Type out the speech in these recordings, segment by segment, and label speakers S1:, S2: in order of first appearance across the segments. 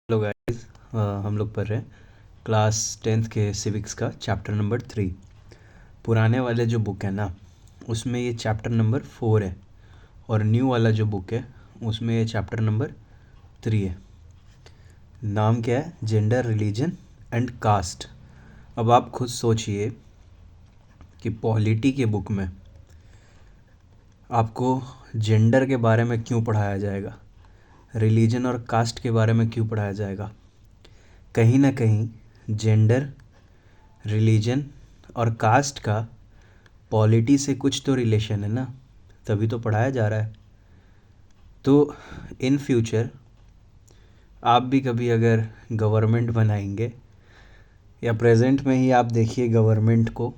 S1: Hello guys. हम लोग पढ़ रहे हैं क्लास 10th के सिविक्स का चैप्टर नंबर 3। पुराने वाले जो बुक है ना, उसमें ये चैप्टर नंबर 4 है, और न्यू वाला जो बुक है उसमें ये चैप्टर नंबर 3 है। नाम क्या है? Gender, religion and caste. अब आप खुद सोचिए कि पॉलिटी के बुक में आपको जेंडर के बारे में क्यों पढ़ाया जाएगा, रिलीजन और कास्ट के बारे में क्यों पढ़ाया जाएगा। कहीं ना कहीं जेंडर, रिलीजन और कास्ट का पॉलिटी से कुछ तो रिलेशन है ना, तभी तो पढ़ाया जा रहा है। तो इन फ्यूचर आप भी कभी अगर गवर्नमेंट बनाएंगे, या प्रेजेंट में ही आप देखिए गवर्नमेंट को,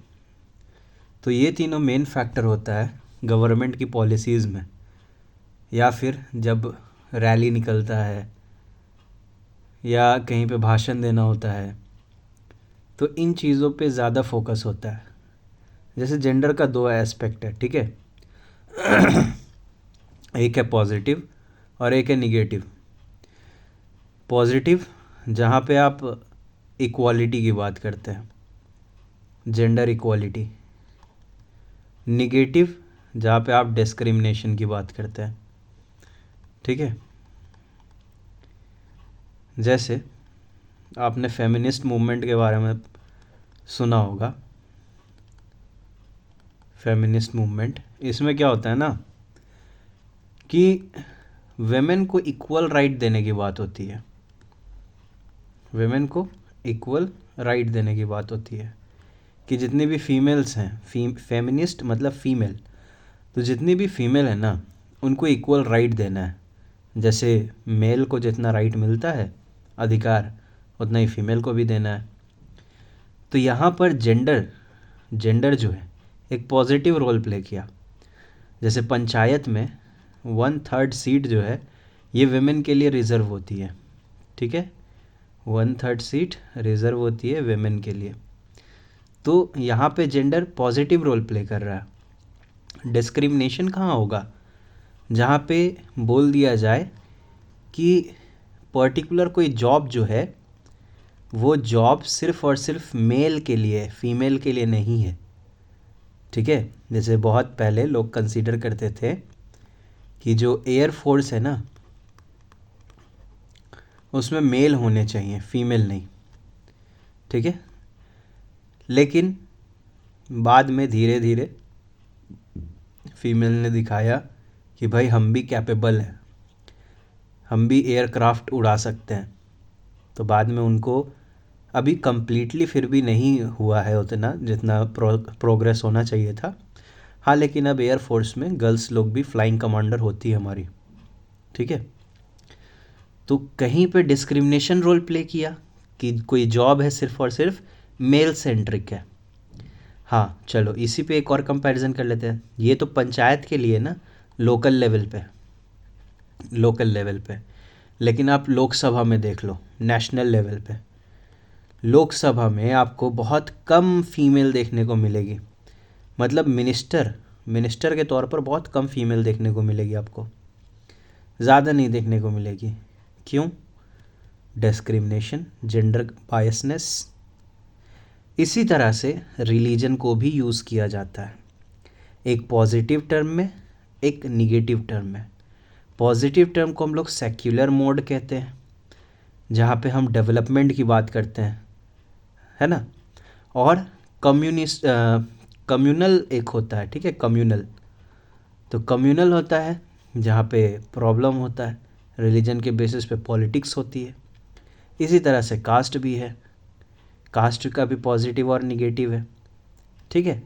S1: तो ये तीनों मेन फैक्टर होता है गवर्नमेंट की पॉलिसीज़ में, या फिर जब रैली निकलता है या कहीं पे भाषण देना होता है, तो इन चीज़ों पे ज़्यादा फोकस होता है। जैसे जेंडर का 2 एस्पेक्ट है, ठीक है। एक है पॉजिटिव और एक है निगेटिव। पॉजिटिव जहाँ पे आप इक्वालिटी की बात करते हैं, जेंडर इक्वालिटी। निगेटिव जहाँ पे आप डिस्क्रिमिनेशन की बात करते हैं, ठीक है। जैसे आपने फेमिनिस्ट मूवमेंट के बारे में सुना होगा। फेमिनिस्ट मूवमेंट, इसमें क्या होता है ना कि वेमेन को इक्वल राइट देने की बात होती है। वेमेन को इक्वल राइट देने की बात होती है कि जितनी भी फीमेल्स हैं, फेमिनिस्ट मतलब फीमेल, तो जितनी भी फीमेल है ना, उनको इक्वल राइट देना है। जैसे मेल को जितना राइट मिलता है, अधिकार, उतना ही फीमेल को भी देना है। तो यहाँ पर जेंडर जो है एक पॉजिटिव रोल प्ले किया। जैसे पंचायत में 1/3 सीट जो है ये वेमेन के लिए रिज़र्व होती है, ठीक है। 1/3 सीट रिज़र्व होती है वेमेन के लिए। तो यहाँ पे जेंडर पॉजिटिव रोल प्ले कर रहा है। डिस्क्रिमिनेशन कहाँ होगा? जहाँ पे बोल दिया जाए कि पर्टिकुलर कोई जॉब जो है वो जॉब सिर्फ़ और सिर्फ मेल के लिए है, फीमेल के लिए नहीं है, ठीक है। जैसे बहुत पहले लोग कंसीडर करते थे कि जो एयर फोर्स है ना, उसमें मेल होने चाहिए, फीमेल नहीं, ठीक है। लेकिन बाद में धीरे धीरे फीमेल ने दिखाया कि भाई हम भी कैपेबल हैं, हम भी एयरक्राफ्ट उड़ा सकते हैं। तो बाद में उनको, अभी कम्प्लीटली फिर भी नहीं हुआ है उतना जितना प्रोग्रेस होना चाहिए था, हाँ, लेकिन अब एयर फोर्स में गर्ल्स लोग भी फ्लाइंग कमांडर होती है हमारी, ठीक है। तो कहीं पे डिस्क्रिमिनेशन रोल प्ले किया कि कोई जॉब है सिर्फ और सिर्फ मेल सेंट्रिक है। हाँ, चलो इसी पे एक और कंपैरिजन कर लेते हैं। ये तो पंचायत के लिए ना, लोकल लेवल पे। लेकिन आप लोकसभा में देख लो, नेशनल लेवल पे लोकसभा में आपको बहुत कम फीमेल देखने को मिलेगी। मतलब मिनिस्टर के तौर पर बहुत कम फीमेल देखने को मिलेगी आपको, ज़्यादा नहीं देखने को मिलेगी। क्यों? Discrimination, gender biasness. इसी तरह से रिलीजन को भी यूज़ किया जाता है, एक पॉजिटिव टर्म में, एक निगेटिव टर्म में। पॉजिटिव टर्म को हम लोग सेक्युलर मोड कहते हैं, जहाँ पे हम डेवलपमेंट की बात करते हैं, है ना। और कम्युनल एक होता है, ठीक है, कम्युनल। तो कम्युनल होता है जहाँ पे प्रॉब्लम होता है, रिलीजन के बेसिस पे पॉलिटिक्स होती है। इसी तरह से कास्ट भी है, कास्ट का भी पॉजिटिव और निगेटिव है, ठीक है।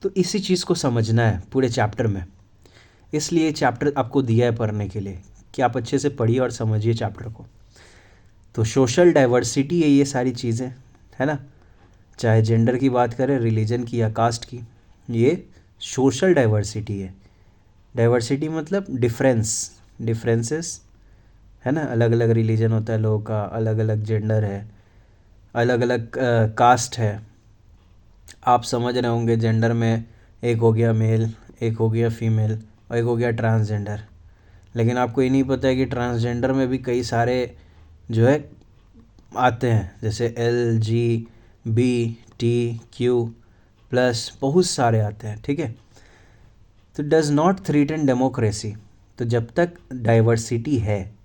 S1: तो इसी चीज़ को समझना है पूरे चैप्टर में, इसलिए चैप्टर आपको दिया है पढ़ने के लिए कि आप अच्छे से पढ़िए और समझिए चैप्टर को। तो सोशल डाइवर्सिटी है ये सारी चीज़ें, है ना। चाहे जेंडर की बात करें, रिलीजन की या कास्ट की, ये सोशल डाइवर्सिटी है। डाइवर्सिटी मतलब डिफरेंसेस, है ना। अलग अलग रिलीजन होता है लोगों का, अलग अलग जेंडर है, अलग अलग कास्ट है। आप समझ रहे होंगे जेंडर में एक हो गया मेल, एक हो गया फीमेल और एक हो गया ट्रांसजेंडर। लेकिन आपको ये नहीं पता है कि ट्रांसजेंडर में भी कई सारे जो है आते हैं, जैसे LGBTQ प्लस बहुत सारे आते हैं, ठीक है। तो डज नॉट थ्रीटन डेमोक्रेसी, तो जब तक डाइवर्सिटी है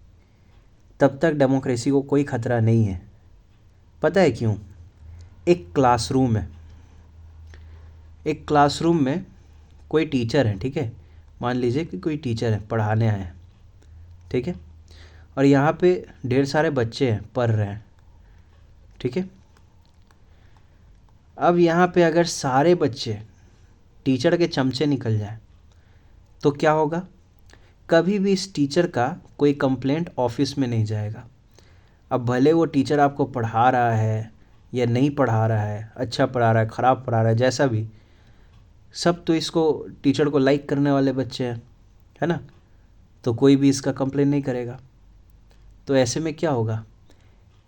S1: तब तक डेमोक्रेसी को कोई खतरा नहीं है। पता है क्यों? एक क्लासरूम है, एक क्लासरूम में कोई टीचर है, ठीक है, मान लीजिए कि कोई टीचर है पढ़ाने आए हैं, ठीक है, और यहाँ पे ढेर सारे बच्चे हैं पढ़ रहे हैं, ठीक है। अब यहाँ पे अगर सारे बच्चे टीचर के चमचे निकल जाए तो क्या होगा? कभी भी इस टीचर का कोई कंप्लेंट ऑफिस में नहीं जाएगा। अब भले वो टीचर आपको पढ़ा रहा है या नहीं पढ़ा रहा है, अच्छा पढ़ा रहा है, ख़राब पढ़ा रहा है, जैसा भी, सब तो इसको टीचर को लाइक करने वाले बच्चे हैं, है ना, तो कोई भी इसका कंप्लेन नहीं करेगा। तो ऐसे में क्या होगा?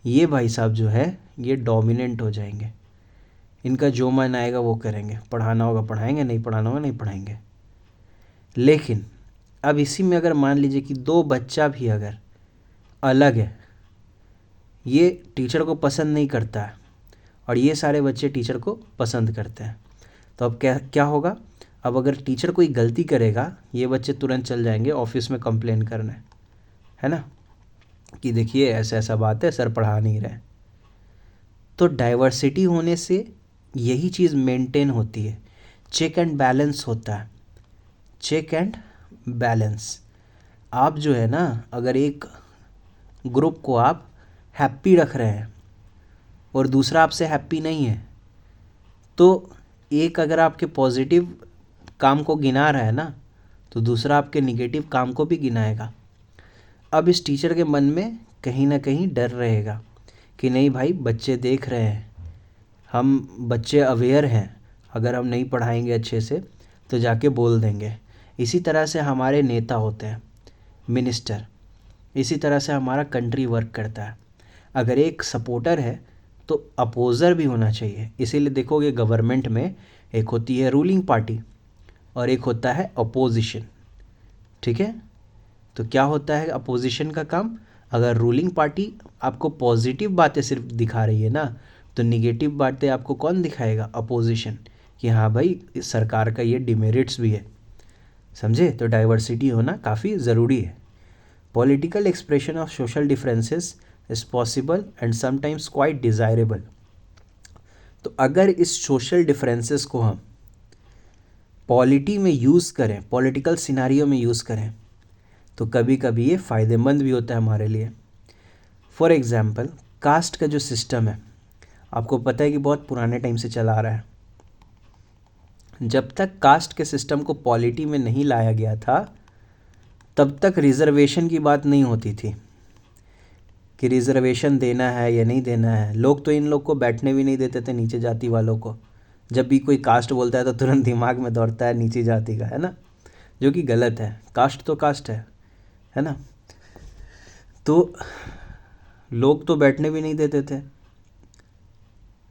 S1: ये भाई साहब जो है ये डोमिनेंट हो जाएंगे, इनका जो मन आएगा वो करेंगे, पढ़ाना होगा पढ़ाएंगे, नहीं पढ़ाना होगा नहीं पढ़ाएंगे। लेकिन अब इसी में अगर मान लीजिए कि दो बच्चा भी अगर अलग है, ये टीचर को पसंद नहीं करता है और ये सारे बच्चे टीचर को पसंद करते हैं, तो अब क्या क्या होगा? अब अगर टीचर कोई गलती करेगा, ये बच्चे तुरंत चल जाएंगे ऑफिस में कंप्लेन करने, है ना, कि देखिए ऐसा ऐसा बात है, सर पढ़ा नहीं रहे। तो डाइवर्सिटी होने से यही चीज़ मेंटेन होती है, चेक एंड बैलेंस होता है, चेक एंड बैलेंस। आप जो है ना, अगर एक ग्रुप को आप हैप्पी रख रहे हैं और दूसरा आपसे हैप्पी नहीं है, तो एक अगर आपके पॉजिटिव काम को गिना रहा है ना, तो दूसरा आपके निगेटिव काम को भी गिनाएगा। अब इस टीचर के मन में कहीं ना कहीं डर रहेगा कि नहीं भाई बच्चे देख रहे हैं, हम बच्चे अवेयर हैं, अगर हम नहीं पढ़ाएंगे अच्छे से तो जाके बोल देंगे। इसी तरह से हमारे नेता होते हैं, मिनिस्टर, इसी तरह से हमारा कंट्री वर्क करता है। अगर एक सपोर्टर है तो अपोज़र भी होना चाहिए। इसीलिए देखोगे गवर्नमेंट में एक होती है रूलिंग पार्टी और एक होता है अपोजिशन, ठीक है। तो क्या होता है अपोजिशन का काम? अगर रूलिंग पार्टी आपको पॉजिटिव बातें सिर्फ दिखा रही है ना, तो निगेटिव बातें आपको कौन दिखाएगा? अपोजिशन, कि हाँ भाई इस सरकार का ये डिमेरिट्स भी है। समझे? तो डाइवर्सिटी होना काफ़ी ज़रूरी है। Political expression of social differences is possible and sometimes quite desirable. तो अगर इस सोशल डिफरेंसेस को हम पॉलिटी में यूज़ करें, पॉलिटिकल सिनारियो में यूज़ करें, तो कभी कभी ये फ़ायदेमंद भी होता है हमारे लिए। फॉर एग्ज़ाम्पल, कास्ट का जो सिस्टम है, आपको पता है कि बहुत पुराने टाइम से चला आ रहा है। जब तक कास्ट के सिस्टम को पॉलिटी में नहीं लाया गया था, तब तक रिज़र्वेशन की बात नहीं होती थी कि रिज़र्वेशन देना है या नहीं देना है। लोग तो इन लोग को बैठने भी नहीं देते थे, नीचे जाति वालों को। जब भी कोई कास्ट बोलता है तो तुरंत दिमाग में दौड़ता है नीची जाति का, है ना, जो कि गलत है। कास्ट तो कास्ट है ना। तो लोग तो बैठने भी नहीं देते थे।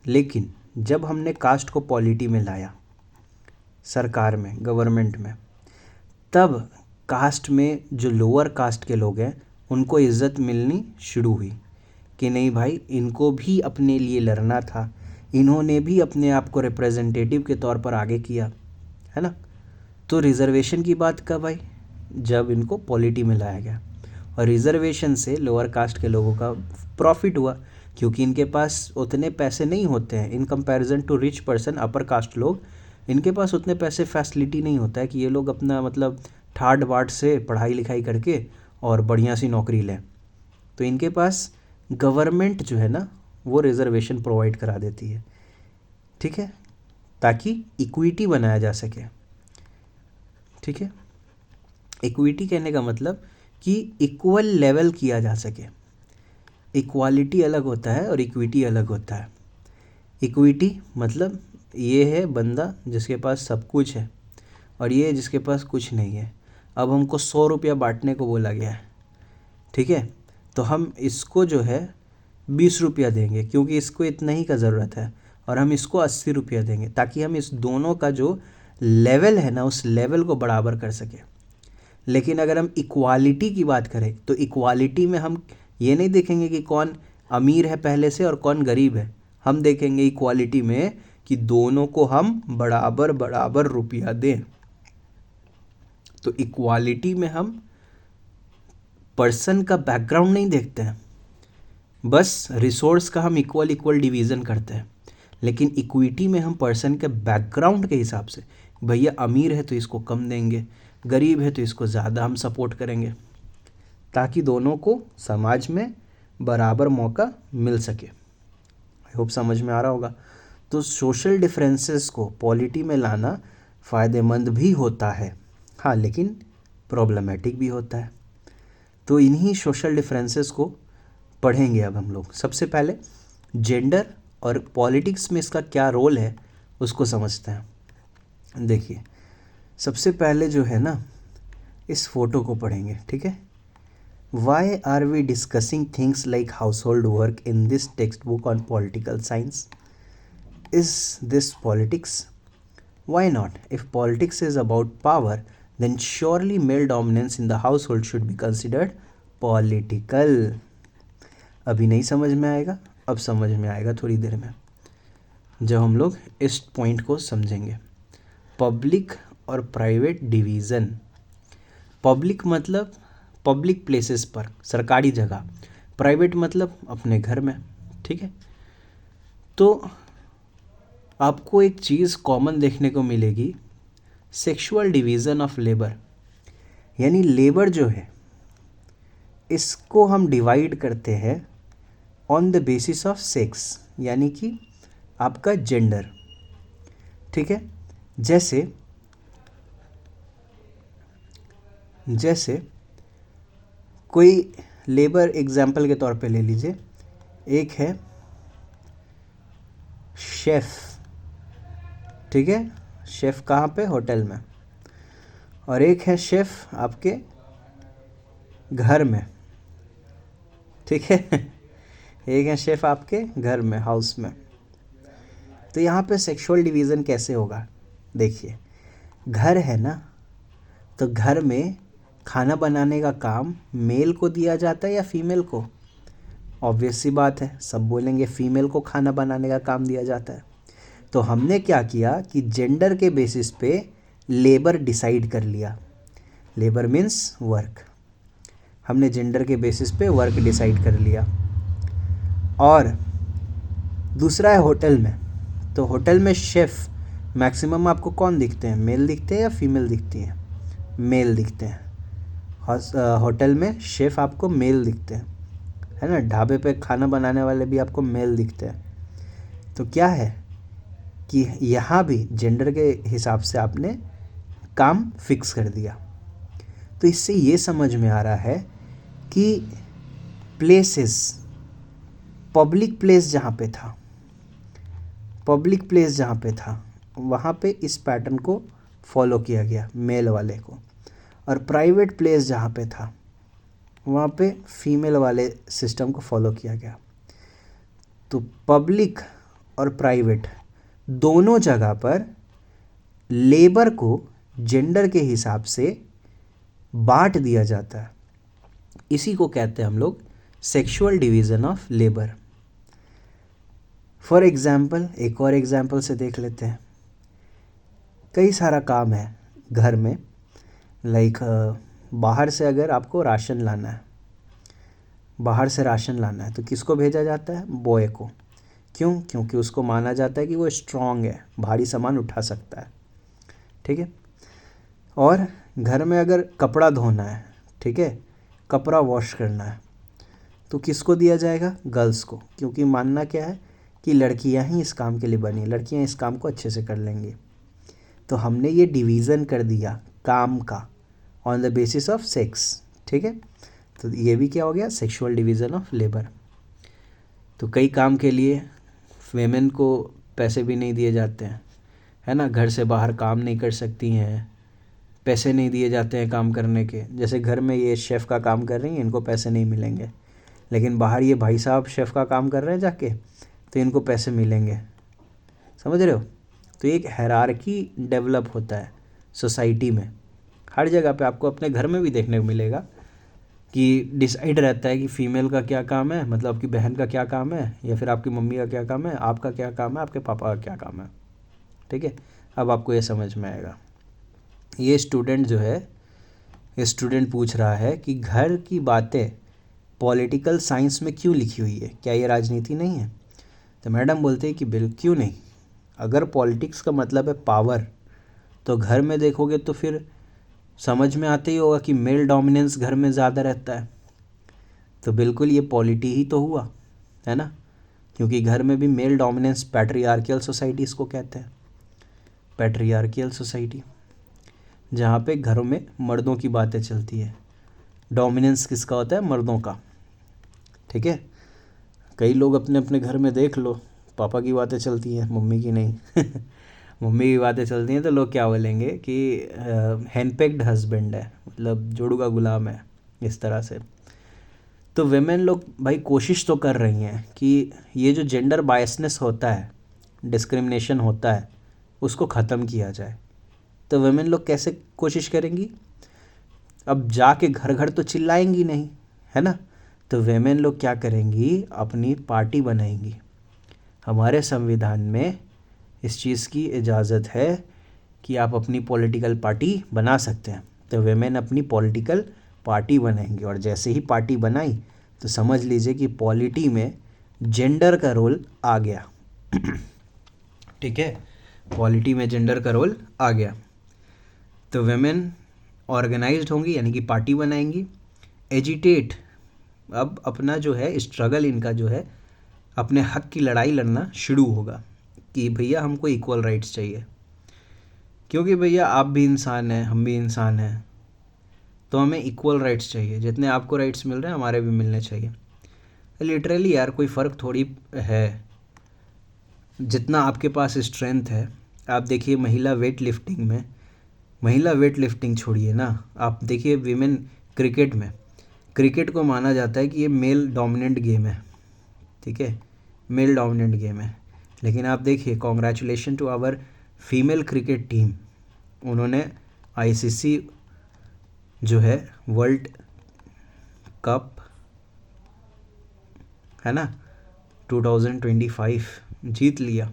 S1: लेकिन जब हमने कास्ट को पॉलिटी में लाया, सरकार में, गवर्नमेंट में, तब कास्ट में जो लोअर कास्ट के लोग हैं उनको इज़्ज़त मिलनी शुरू हुई कि नहीं भाई इनको भी अपने लिए लड़ना था, इन्होंने भी अपने आप को रिप्रेजेंटेटिव के तौर पर आगे किया, है ना। तो रिज़र्वेशन की बात कब आई? जब इनको पॉलिटी में लाया गया। और रिज़र्वेशन से लोअर कास्ट के लोगों का प्रॉफिट हुआ, क्योंकि इनके पास उतने पैसे नहीं होते हैं in comparison to rich person, upper caste लोग, इनके पास उतने पैसे फैसिलिटी नहीं होता है कि ये लोग अपना मतलब ठाट बाट से पढ़ाई लिखाई करके और बढ़िया सी नौकरी लें। तो इनके पास गवर्नमेंट जो है ना वो रिज़र्वेशन प्रोवाइड करा देती है, ठीक है, ताकि इक्विटी बनाया जा सके, ठीक है। इक्विटी कहने का मतलब कि इक्वल लेवल किया जा सके। इक्वालिटी अलग होता है और इक्विटी अलग होता है। इक्विटी मतलब ये है बंदा जिसके पास सब कुछ है और ये है जिसके पास कुछ नहीं है। अब हमको 100 रुपया बांटने को बोला गया है, ठीक है, तो हम इसको जो है 20 रुपया देंगे क्योंकि इसको इतना ही का ज़रूरत है, और हम इसको 80 रुपया देंगे ताकि हम इस दोनों का जो लेवल है ना उस लेवल को बराबर कर सकें। लेकिन अगर हम इक्वालिटी की बात करें तो इक्वालिटी में हम ये नहीं देखेंगे कि कौन अमीर है पहले से और कौन गरीब है। हम देखेंगे इक्वालिटी में कि दोनों को हम बराबर बराबर रुपया दें। तो इक्वालिटी में हम पर्सन का बैकग्राउंड नहीं देखते हैं, बस रिसोर्स का हम इक्वल इक्वल डिवीज़न करते हैं। लेकिन इक्विटी में हम पर्सन के बैकग्राउंड के हिसाब से, भैया अमीर है तो इसको कम देंगे, गरीब है तो इसको ज़्यादा हम सपोर्ट करेंगे, ताकि दोनों को समाज में बराबर मौका मिल सके। आई होप समझ में आ रहा होगा। तो सोशल डिफरेंसेस को पॉलिटी में लाना फ़ायदेमंद भी होता है, हाँ, लेकिन प्रॉब्लमेटिक भी होता है। तो इन्हीं सोशल डिफरेंसेस को पढ़ेंगे अब हम लोग। सबसे पहले जेंडर और पॉलिटिक्स में इसका क्या रोल है उसको समझते हैं। देखिए, सबसे पहले जो है ना, इस फोटो को पढ़ेंगे, ठीक है। Why are we discussing things like household work in this textbook on political science? Is this politics? Why not? If politics is about power, then surely male dominance in the household should be considered political। अभी नहीं समझ में आएगा, अब समझ में आएगा थोड़ी देर में, जब हम लोग इस पॉइंट को समझेंगे। पब्लिक और प्राइवेट डिवीज़न। पब्लिक मतलब पब्लिक प्लेसेस पर, सरकारी जगह। प्राइवेट मतलब अपने घर में, ठीक है। तो आपको एक चीज़ कॉमन देखने को मिलेगी, सेक्सुअल डिवीज़न ऑफ लेबर। यानी लेबर जो है इसको हम डिवाइड करते हैं on the basis of sex, यानी कि आपका जेंडर, ठीक है। जैसे कोई लेबर एग्जाम्पल के तौर पे ले लीजिए, एक है शेफ़, ठीक है। शेफ़ कहाँ पे? होटल में। और एक है शेफ़ आपके घर में, ठीक है। एक है शेफ़ आपके घर में, हाउस में। तो यहाँ पे सेक्सुअल डिवीज़न कैसे होगा? देखिए, घर है ना, तो घर में खाना बनाने का काम मेल को दिया जाता है या फीमेल को? ऑब्वियस सी बात है, सब बोलेंगे फीमेल को खाना बनाने का काम दिया जाता है। तो हमने क्या किया कि जेंडर के बेसिस पे लेबर डिसाइड कर लिया। Labour means work. हमने जेंडर के बेसिस पे वर्क डिसाइड कर लिया। और दूसरा है होटल में। तो होटल में शेफ़ मैक्सिमम आपको कौन दिखते हैं? मेल दिखते हैं या फीमेल दिखती हैं? मेल दिखते हैं। होटल में शेफ़ आपको मेल दिखते हैं, है ना। ढाबे पे खाना बनाने वाले भी आपको मेल दिखते हैं। तो क्या है कि यहाँ भी जेंडर के हिसाब से आपने काम फिक्स कर दिया। तो इससे ये समझ में आ रहा है कि प्लेसेस, पब्लिक प्लेस जहाँ पे था वहाँ पे इस पैटर्न को फॉलो किया गया, मेल वाले को। और प्राइवेट प्लेस जहाँ पे था वहाँ पे फीमेल वाले सिस्टम को फॉलो किया गया। तो पब्लिक और प्राइवेट दोनों जगह पर लेबर को जेंडर के हिसाब से बांट दिया जाता है। इसी को कहते हैं हम लोग sexual division of labour. For example, एक और एग्ज़ाम्पल से देख लेते हैं। कई सारा काम है घर में, लाइक बाहर से अगर आपको राशन लाना है, तो किसको भेजा जाता है? बॉय को। क्यों? क्योंकि उसको माना जाता है कि वो स्ट्रॉन्ग है, भारी सामान उठा सकता है, ठीक है। और घर में अगर कपड़ा धोना है, ठीक है, कपड़ा वॉश करना है, तो किसको दिया जाएगा? गर्ल्स को। क्योंकि मानना क्या है कि लड़कियां ही इस काम के लिए बनी, लड़कियां इस काम को अच्छे से कर लेंगी। तो हमने ये डिवीज़न कर दिया काम का on the basis of sex, ठीक है। तो ये भी क्या हो गया? Sexual division of labour. तो कई काम के लिए वेमेन को पैसे भी नहीं दिए जाते हैं, है ना। घर से बाहर काम नहीं कर सकती हैं, पैसे नहीं दिए जाते हैं काम करने के। जैसे घर में ये शेफ़ का काम कर रही हैं, इनको पैसे नहीं मिलेंगे, लेकिन बाहर ये भाई साहब शेफ़ का काम कर रहे हैं जाके, तो इनको पैसे मिलेंगे। समझ रहे हो? तो एक हायरार्की डेवलप होता है सोसाइटी में। हर जगह पे आपको अपने घर में भी देखने को मिलेगा कि डिसाइड रहता है कि फ़ीमेल का क्या काम है, मतलब आपकी बहन का क्या काम है, या फिर आपकी मम्मी का क्या काम है, आपका क्या काम है, आपके पापा का क्या काम है। ठीक है, अब आपको ये समझ में आएगा। ये स्टूडेंट जो है, ये स्टूडेंट पूछ रहा है कि घर की बातें पॉलिटिकल साइंस में क्यों लिखी हुई है, क्या ये राजनीति नहीं है? तो मैडम बोलते हैं कि क्यों नहीं, अगर पॉलिटिक्स का मतलब है पावर, तो घर में देखोगे तो फिर समझ में आते ही होगा कि मेल डोमिनेंस घर में ज़्यादा रहता है। तो बिल्कुल ये पॉलिटी ही तो हुआ, है ना, क्योंकि घर में भी मेल डोमिनेंस, पैट्रियार्कियल सोसाइटी इसको कहते हैं, पैट्रियार्कियल सोसाइटी, जहाँ पे घरों में मर्दों की बातें चलती है। डोमिनेंस किसका होता है? मर्दों का। ठीक है, कई लोग अपने अपने घर में देख लो, पापा की बातें चलती हैं, मम्मी की नहीं। मम्मी की बातें चलती हैं तो लोग क्या बोलेंगे कि हैंडपेक्ड हस्बैंड है, मतलब जोड़ू का गुलाम है, इस तरह से। तो वेमेन लोग भाई कोशिश तो कर रही हैं कि ये जो जेंडर बायसनेस होता है, डिस्क्रिमिनेशन होता है, उसको ख़त्म किया जाए। तो वेमेन लोग कैसे कोशिश करेंगी? अब जाके घर घर तो चिल्लाएंगी नहीं, है ना, तो वेमेन लोग क्या करेंगी? अपनी पार्टी बनाएंगी। हमारे संविधान में इस चीज़ की इजाज़त है कि आप अपनी पॉलिटिकल पार्टी बना सकते हैं। तो वेमेन अपनी पॉलिटिकल पार्टी बनाएंगे, और जैसे ही पार्टी बनाई तो समझ लीजिए कि पॉलिटी में जेंडर का रोल आ गया। ठीक है, पॉलिटी में जेंडर का रोल आ गया। तो वेमेन ऑर्गेनाइज्ड होंगी, यानी कि पार्टी बनाएंगी। एजिटेट, अब अपना जो है स्ट्रगल, इनका जो है अपने हक की लड़ाई लड़ना शुरू होगा कि भैया हमको इक्वल राइट्स चाहिए, क्योंकि भैया आप भी इंसान हैं, हम भी इंसान हैं, तो हमें इक्वल राइट्स चाहिए। जितने आपको राइट्स मिल रहे हैं हमारे भी मिलने चाहिए। लिटरली यार कोई फ़र्क थोड़ी है, जितना आपके पास स्ट्रेंथ है। आप देखिए महिला वेट लिफ्टिंग में, महिला वेट लिफ्टिंग छोड़िए ना, आप देखिए विमेन क्रिकेट में, क्रिकेट को माना जाता है कि ये मेल डोमिनेंट गेम है। ठीक है, मेल डोमिनेंट गेम है, लेकिन आप देखिए, congratulation to our female cricket team, उन्होंने आईसीसी जो है वर्ल्ड कप, है ना, 2025 जीत लिया।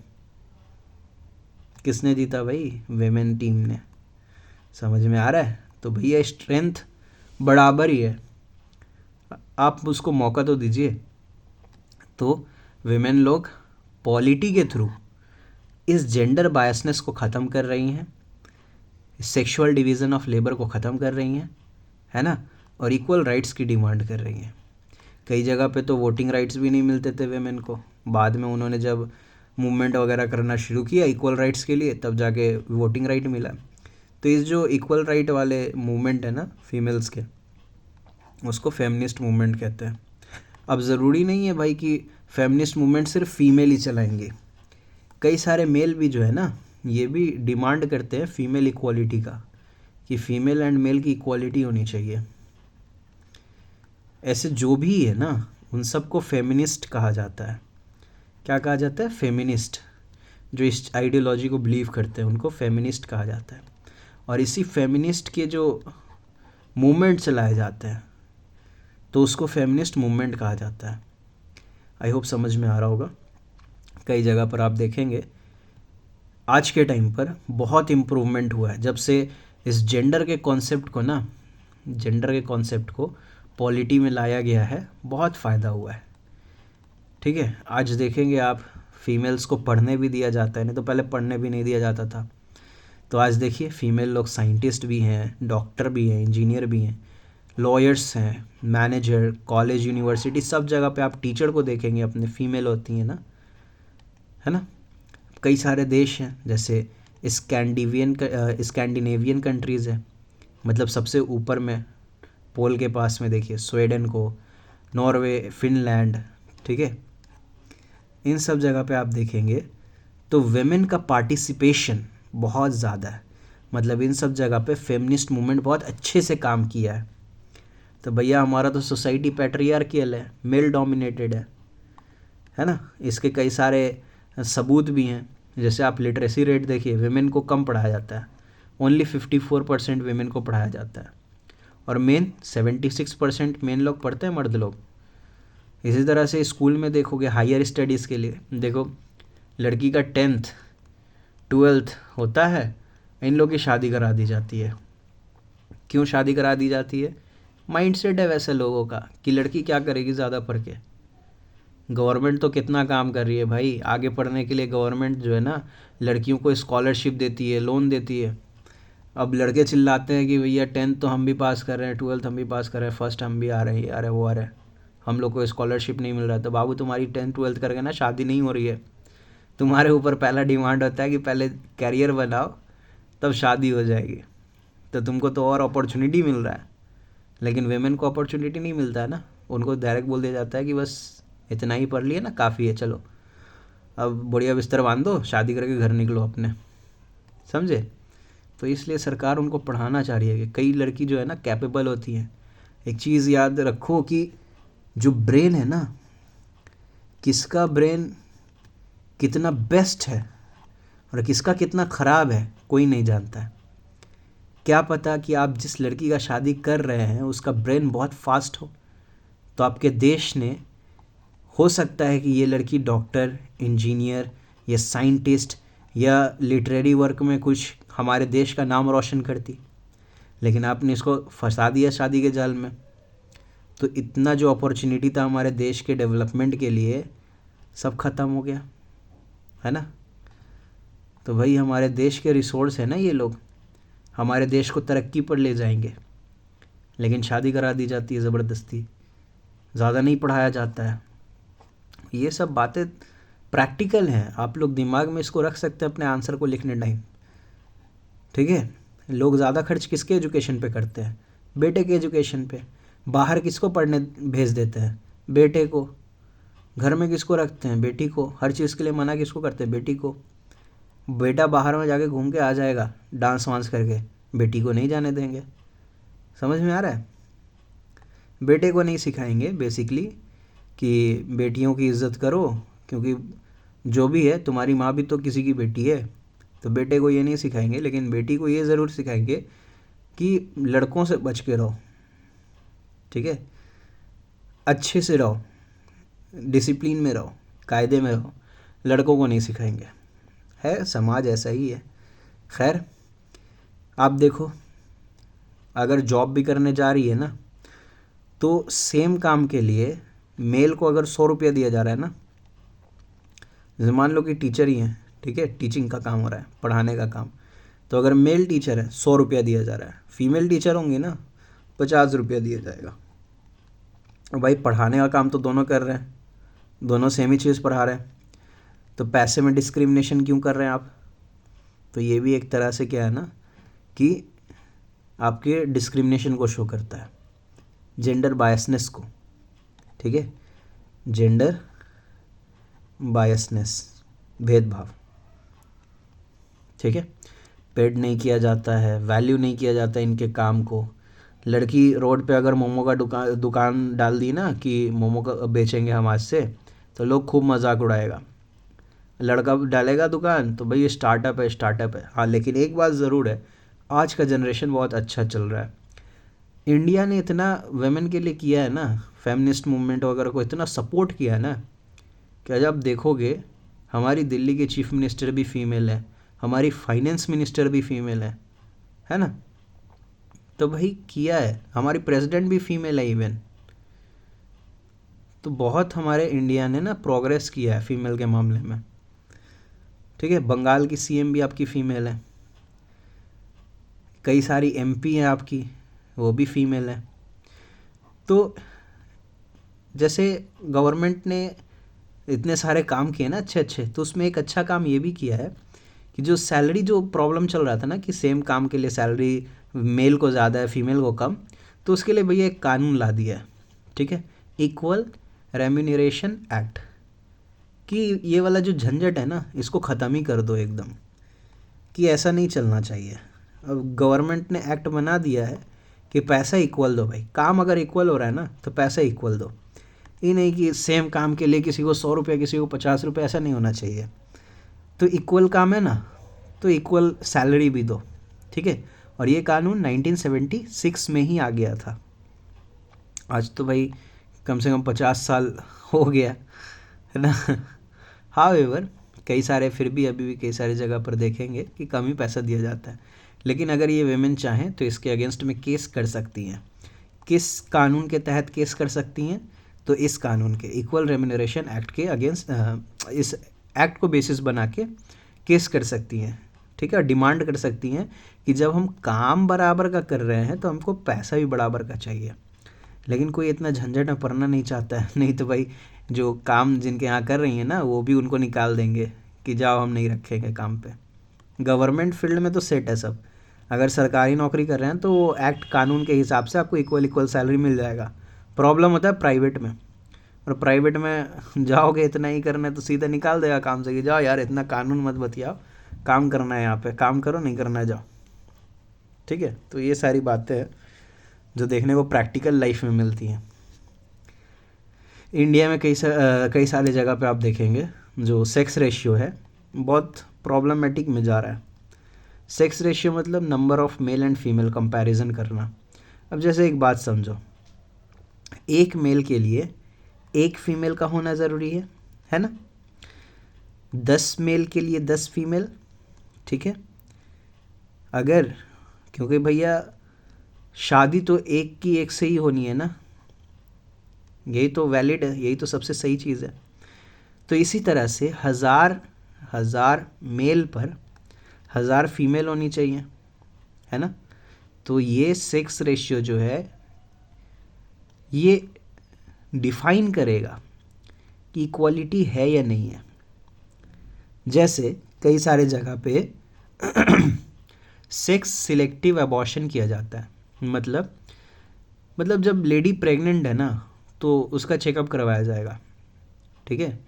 S1: किसने जीता भाई? वेमेन टीम ने। समझ में आ रहा है? तो भैया स्ट्रेंथ बराबर ही है, आप उसको मौका तो दीजिए। तो वेमेन लोग पॉलिटी के थ्रू इस जेंडर बायसनेस को ख़त्म कर रही हैं, सेक्सुअल डिवीज़न ऑफ लेबर को ख़त्म कर रही हैं, है ना, और इक्वल राइट्स की डिमांड कर रही हैं। कई जगह पे तो वोटिंग राइट्स भी नहीं मिलते थे वेमेन को, बाद में उन्होंने जब मूवमेंट वगैरह करना शुरू किया इक्वल राइट्स के लिए, तब जाके वोटिंग राइट मिला। तो इस जो इक्वल राइट वाले मूवमेंट है ना फीमेल्स के, उसको फेमिनिस्ट मूवमेंट कहते हैं। अब ज़रूरी नहीं है भाई कि फेमिनिस्ट मूवमेंट सिर्फ फीमेल ही चलाएंगे, कई सारे मेल भी जो है ना, ये भी डिमांड करते हैं फीमेल इक्वालिटी का, कि फ़ीमेल एंड मेल की इक्वालिटी होनी चाहिए। ऐसे जो भी है ना, उन सबको फेमिनिस्ट कहा जाता है। क्या कहा जाता है? फेमिनिस्ट। जो इस आइडियोलॉजी को बिलीव करते हैं उनको फेमिनिस्ट कहा जाता है। और इसी फेमिनिस्ट के जो मूवमेंट चलाए जाते हैं तो उसको फेमिनिस्ट मूवमेंट कहा जाता है। आई होप समझ में आ रहा होगा। कई जगह पर आप देखेंगे आज के टाइम पर बहुत इम्प्रूवमेंट हुआ है जब से इस जेंडर के कॉन्सेप्ट को ना, जेंडर के कॉन्सेप्ट को पॉलिटी में लाया गया है, बहुत फ़ायदा हुआ है। ठीक है, आज देखेंगे आप फीमेल्स को पढ़ने भी दिया जाता है, नहीं तो पहले पढ़ने भी नहीं दिया जाता था। तो आज देखिए फीमेल लोग साइंटिस्ट भी हैं, डॉक्टर भी हैं, इंजीनियर भी हैं, लॉयर्स हैं, मैनेजर, कॉलेज, यूनिवर्सिटी, सब जगह पे आप टीचर को देखेंगे अपने फीमेल होती हैं ना, है ना। कई सारे देश हैं जैसे स्कैंडिनेवियन कंट्रीज़ हैं, मतलब सबसे ऊपर में पोल के पास में देखिए स्वीडन को, नॉर्वे, फिनलैंड। ठीक है, इन सब जगह पे आप देखेंगे तो वेमेन का पार्टिसिपेशन बहुत ज़्यादा है, मतलब इन सब जगह पे फेमिनिस्ट मूवमेंट बहुत अच्छे से काम किया है। तो भैया हमारा तो सोसाइटी पैट्रियार्कियल है, मेल डोमिनेटेड है ना। इसके कई सारे सबूत भी हैं, जैसे आप लिटरेसी रेट देखिए, वेमेन को कम पढ़ाया जाता है, ओनली 54% वेमेन को पढ़ाया जाता है। और मेन 76% मेन लोग पढ़ते हैं, मर्द लोग। इसी तरह से स्कूल में देखोगे हायर स्टडीज़ के लिए, देखो लड़की का 10th 12th होता है, इन लोग की शादी करा दी जाती है। क्यों शादी करा दी जाती है? माइंडसेट है वैसे लोगों का कि लड़की क्या करेगी ज़्यादा पढ़ के। गवर्नमेंट तो कितना काम कर रही है भाई आगे पढ़ने के लिए। गवर्नमेंट जो है ना लड़कियों को स्कॉलरशिप देती है, लोन देती है। अब लड़के चिल्लाते हैं कि भैया 10th तो हम भी पास कर रहे हैं, 12th हम भी पास कर रहे हैं, फर्स्ट हम भी आ रहे हैं, अरे वो आ रहे हैं, हम लोग को स्कॉलरशिप नहीं मिल रहा। तो बाबू तुम्हारी 10th 12th करके ना शादी नहीं हो रही है। तुम्हारे ऊपर पहला डिमांड होता है कि पहले कैरियर बनाओ तब शादी हो जाएगी। तो तुमको तो और अपॉर्चुनिटी मिल रहा है, लेकिन वेमेन को अपॉर्चुनिटी नहीं मिलता है ना। उनको डायरेक्ट बोल दिया जाता है कि बस इतना ही पढ़ लिया ना, काफ़ी है, चलो अब बढ़िया बिस्तर बांध दो, शादी करके घर निकलो अपने, समझे। तो इसलिए सरकार उनको पढ़ाना चाह रही है कि कई लड़की जो है ना कैपेबल होती हैं। एक चीज़ याद रखो कि जो ब्रेन है ना, किसका ब्रेन कितना बेस्ट है और किसका कितना ख़राब है कोई नहीं जानता है। क्या पता कि आप जिस लड़की का शादी कर रहे हैं उसका ब्रेन बहुत फास्ट हो, तो आपके देश ने हो सकता है कि ये लड़की डॉक्टर, इंजीनियर या साइंटिस्ट या लिटरेरी वर्क में कुछ हमारे देश का नाम रोशन करती, लेकिन आपने इसको फंसा दिया शादी के जाल में। तो इतना जो अपॉर्चुनिटी था हमारे देश के डेवलपमेंट के लिए सब ख़त्म हो गया, है ना। तो भाई हमारे देश के रिसोर्स है ना ये लोग, हमारे देश को तरक्की पर ले जाएंगे, लेकिन शादी करा दी जाती है ज़बरदस्ती, ज़्यादा नहीं पढ़ाया जाता है। ये सब बातें प्रैक्टिकल हैं, आप लोग दिमाग में इसको रख सकते हैं अपने आंसर को लिखने टाइम, ठीक है। लोग ज़्यादा खर्च किसके एजुकेशन पे करते हैं? बेटे के एजुकेशन पे। बाहर किसको पढ़ने भेज देते हैं? बेटे को। घर में किसको रखते हैं? बेटी को। हर चीज़ के लिए मना किसको करते हैं? बेटी को। बेटा बाहर में जाके घूम के आ जाएगा डांस वांस करके, बेटी को नहीं जाने देंगे। समझ में आ रहा है? बेटे को नहीं सिखाएंगे बेसिकली कि बेटियों की इज़्ज़त करो, क्योंकि जो भी है तुम्हारी माँ भी तो किसी की बेटी है। तो बेटे को ये नहीं सिखाएंगे, लेकिन बेटी को ये ज़रूर सिखाएंगे कि लड़कों से बच के रहो, ठीक है, अच्छे से रहो, डिसिप्लिन में रहो, कायदे में रहो। लड़कों को नहीं सिखाएंगे। है समाज ऐसा ही है। खैर आप देखो, अगर जॉब भी करने जा रही है ना, तो सेम काम के लिए मेल को अगर 100 रुपया दिया जा रहा है ना, जैसे मान लो कि टीचर ही हैं, ठीक है, टीचिंग का काम हो रहा है, पढ़ाने का काम, तो अगर मेल टीचर है 100 रुपया दिया जा रहा है, फीमेल टीचर होंगी ना 50 रुपया दिया जाएगा। भाई पढ़ाने का काम तो दोनों कर रहे हैं, दोनों सेम ही चीज़ पढ़ा रहे हैं, तो पैसे में डिस्क्रिमिनेशन क्यों कर रहे हैं आप? तो ये भी एक तरह से क्या है ना कि आपके डिस्क्रिमिनेशन को शो करता है, जेंडर बायसनेस को, ठीक है, जेंडर बायसनेस, भेदभाव, ठीक है। पेड नहीं किया जाता है, वैल्यू नहीं किया जाता इनके काम को। लड़की रोड पे अगर मोमो का दुकान डाल दी ना कि मोमो का बेचेंगे हम आज से, तो लोग खूब मजाक उड़ाएगा। लड़का डालेगा दुकान तो भाई ये स्टार्टअप है, स्टार्टअप है। हाँ लेकिन एक बात ज़रूर है, आज का जनरेशन बहुत अच्छा चल रहा है। इंडिया ने इतना वेमेन के लिए किया है ना, फेमिनिस्ट मूवमेंट वगैरह को इतना सपोर्ट किया है ना, कि आज आप देखोगे हमारी दिल्ली के चीफ मिनिस्टर भी फीमेल है, हमारी फाइनेंस मिनिस्टर भी फीमेल है ना। तो भाई किया है, हमारी प्रेसिडेंट भी फीमेल है इवन। तो बहुत हमारे इंडिया ने ना प्रोग्रेस किया है फीमेल के मामले में, ठीक है। बंगाल की सीएम भी आपकी फ़ीमेल है, कई सारी एमपी हैं आपकी, वो भी फीमेल है। तो जैसे गवर्नमेंट ने इतने सारे काम किए ना अच्छे अच्छे, तो उसमें एक अच्छा काम ये भी किया है कि जो सैलरी, जो प्रॉब्लम चल रहा था ना कि सेम काम के लिए सैलरी मेल को ज़्यादा है फीमेल को कम, तो उसके लिए भैया एक कानून ला दिया है, ठीक है, इक्वल रेम्यूनरेशन एक्ट, कि ये वाला जो झंझट है ना इसको ख़त्म ही कर दो एकदम, कि ऐसा नहीं चलना चाहिए। अब गवर्नमेंट ने एक्ट बना दिया है कि पैसा इक्वल दो भाई, काम अगर इक्वल हो रहा है ना तो पैसा इक्वल दो। ये नहीं कि सेम काम के लिए किसी को 100 रुपया किसी को 50 रुपये, ऐसा नहीं होना चाहिए। तो इक्वल काम है ना, तो इक्वल सैलरी भी दो, ठीक है। और ये कानून 1976 में ही आ गया था। आज तो भाई कम से कम 50 साल हो गया है ना। हाउएवर कई सारे फिर भी अभी भी कई सारी जगह पर देखेंगे कि कम ही पैसा दिया जाता है, लेकिन अगर ये वेमेन चाहें तो इसके अगेंस्ट में केस कर सकती हैं। किस कानून के तहत केस कर सकती हैं? तो इस कानून के इक्वल रेम्यूनरेशन एक्ट के अगेंस्ट, इस एक्ट को बेसिस बना के केस कर सकती हैं, ठीक है। डिमांड कर सकती हैं कि जब हम काम बराबर का कर रहे हैं तो हमको पैसा भी बराबर का चाहिए। लेकिन कोई इतना झंझट में पड़ना नहीं चाहता है, नहीं तो भाई जो काम जिनके यहाँ कर रही हैं ना वो भी उनको निकाल देंगे कि जाओ हम नहीं रखेंगे काम पे। गवर्नमेंट फील्ड में तो सेट है सब। अगर सरकारी नौकरी कर रहे हैं तो वो एक्ट कानून के हिसाब से आपको इक्वल सैलरी मिल जाएगा। प्रॉब्लम होता है प्राइवेट में, और प्राइवेट में जाओगे इतना ही करना है तो सीधा निकाल देगा काम से कि जाओ यार इतना कानून मत बतियाओ, काम करना है यहाँ पे, काम करो, नहीं करना है जाओ, ठीक है। तो ये सारी बातें हैं जो देखने को प्रैक्टिकल लाइफ में मिलती हैं। इंडिया में कई सारे जगह पे आप देखेंगे जो सेक्स रेशियो है बहुत प्रॉब्लमेटिक में जा रहा है। सेक्स रेशियो मतलब number of male and female comparison करना। अब जैसे एक बात समझो, एक मेल के लिए एक फीमेल का होना ज़रूरी है ना। 10 मेल के लिए 10 फीमेल, ठीक है। अगर, क्योंकि भैया शादी तो एक की एक से ही होनी है ना, यही तो वैलिड है, यही तो सबसे सही चीज़ है। तो इसी तरह से हज़ार मेल पर 1000 फीमेल होनी चाहिए, है ना। तो ये सेक्स रेशियो जो है ये डिफाइन करेगा कि इक्वालिटी है या नहीं है। जैसे कई सारे जगह पे सेक्स सिलेक्टिव अबॉर्शन किया जाता है। मतलब जब लेडी प्रेग्नेंट है ना तो उसका चेकअप करवाया जाएगा, ठीक है।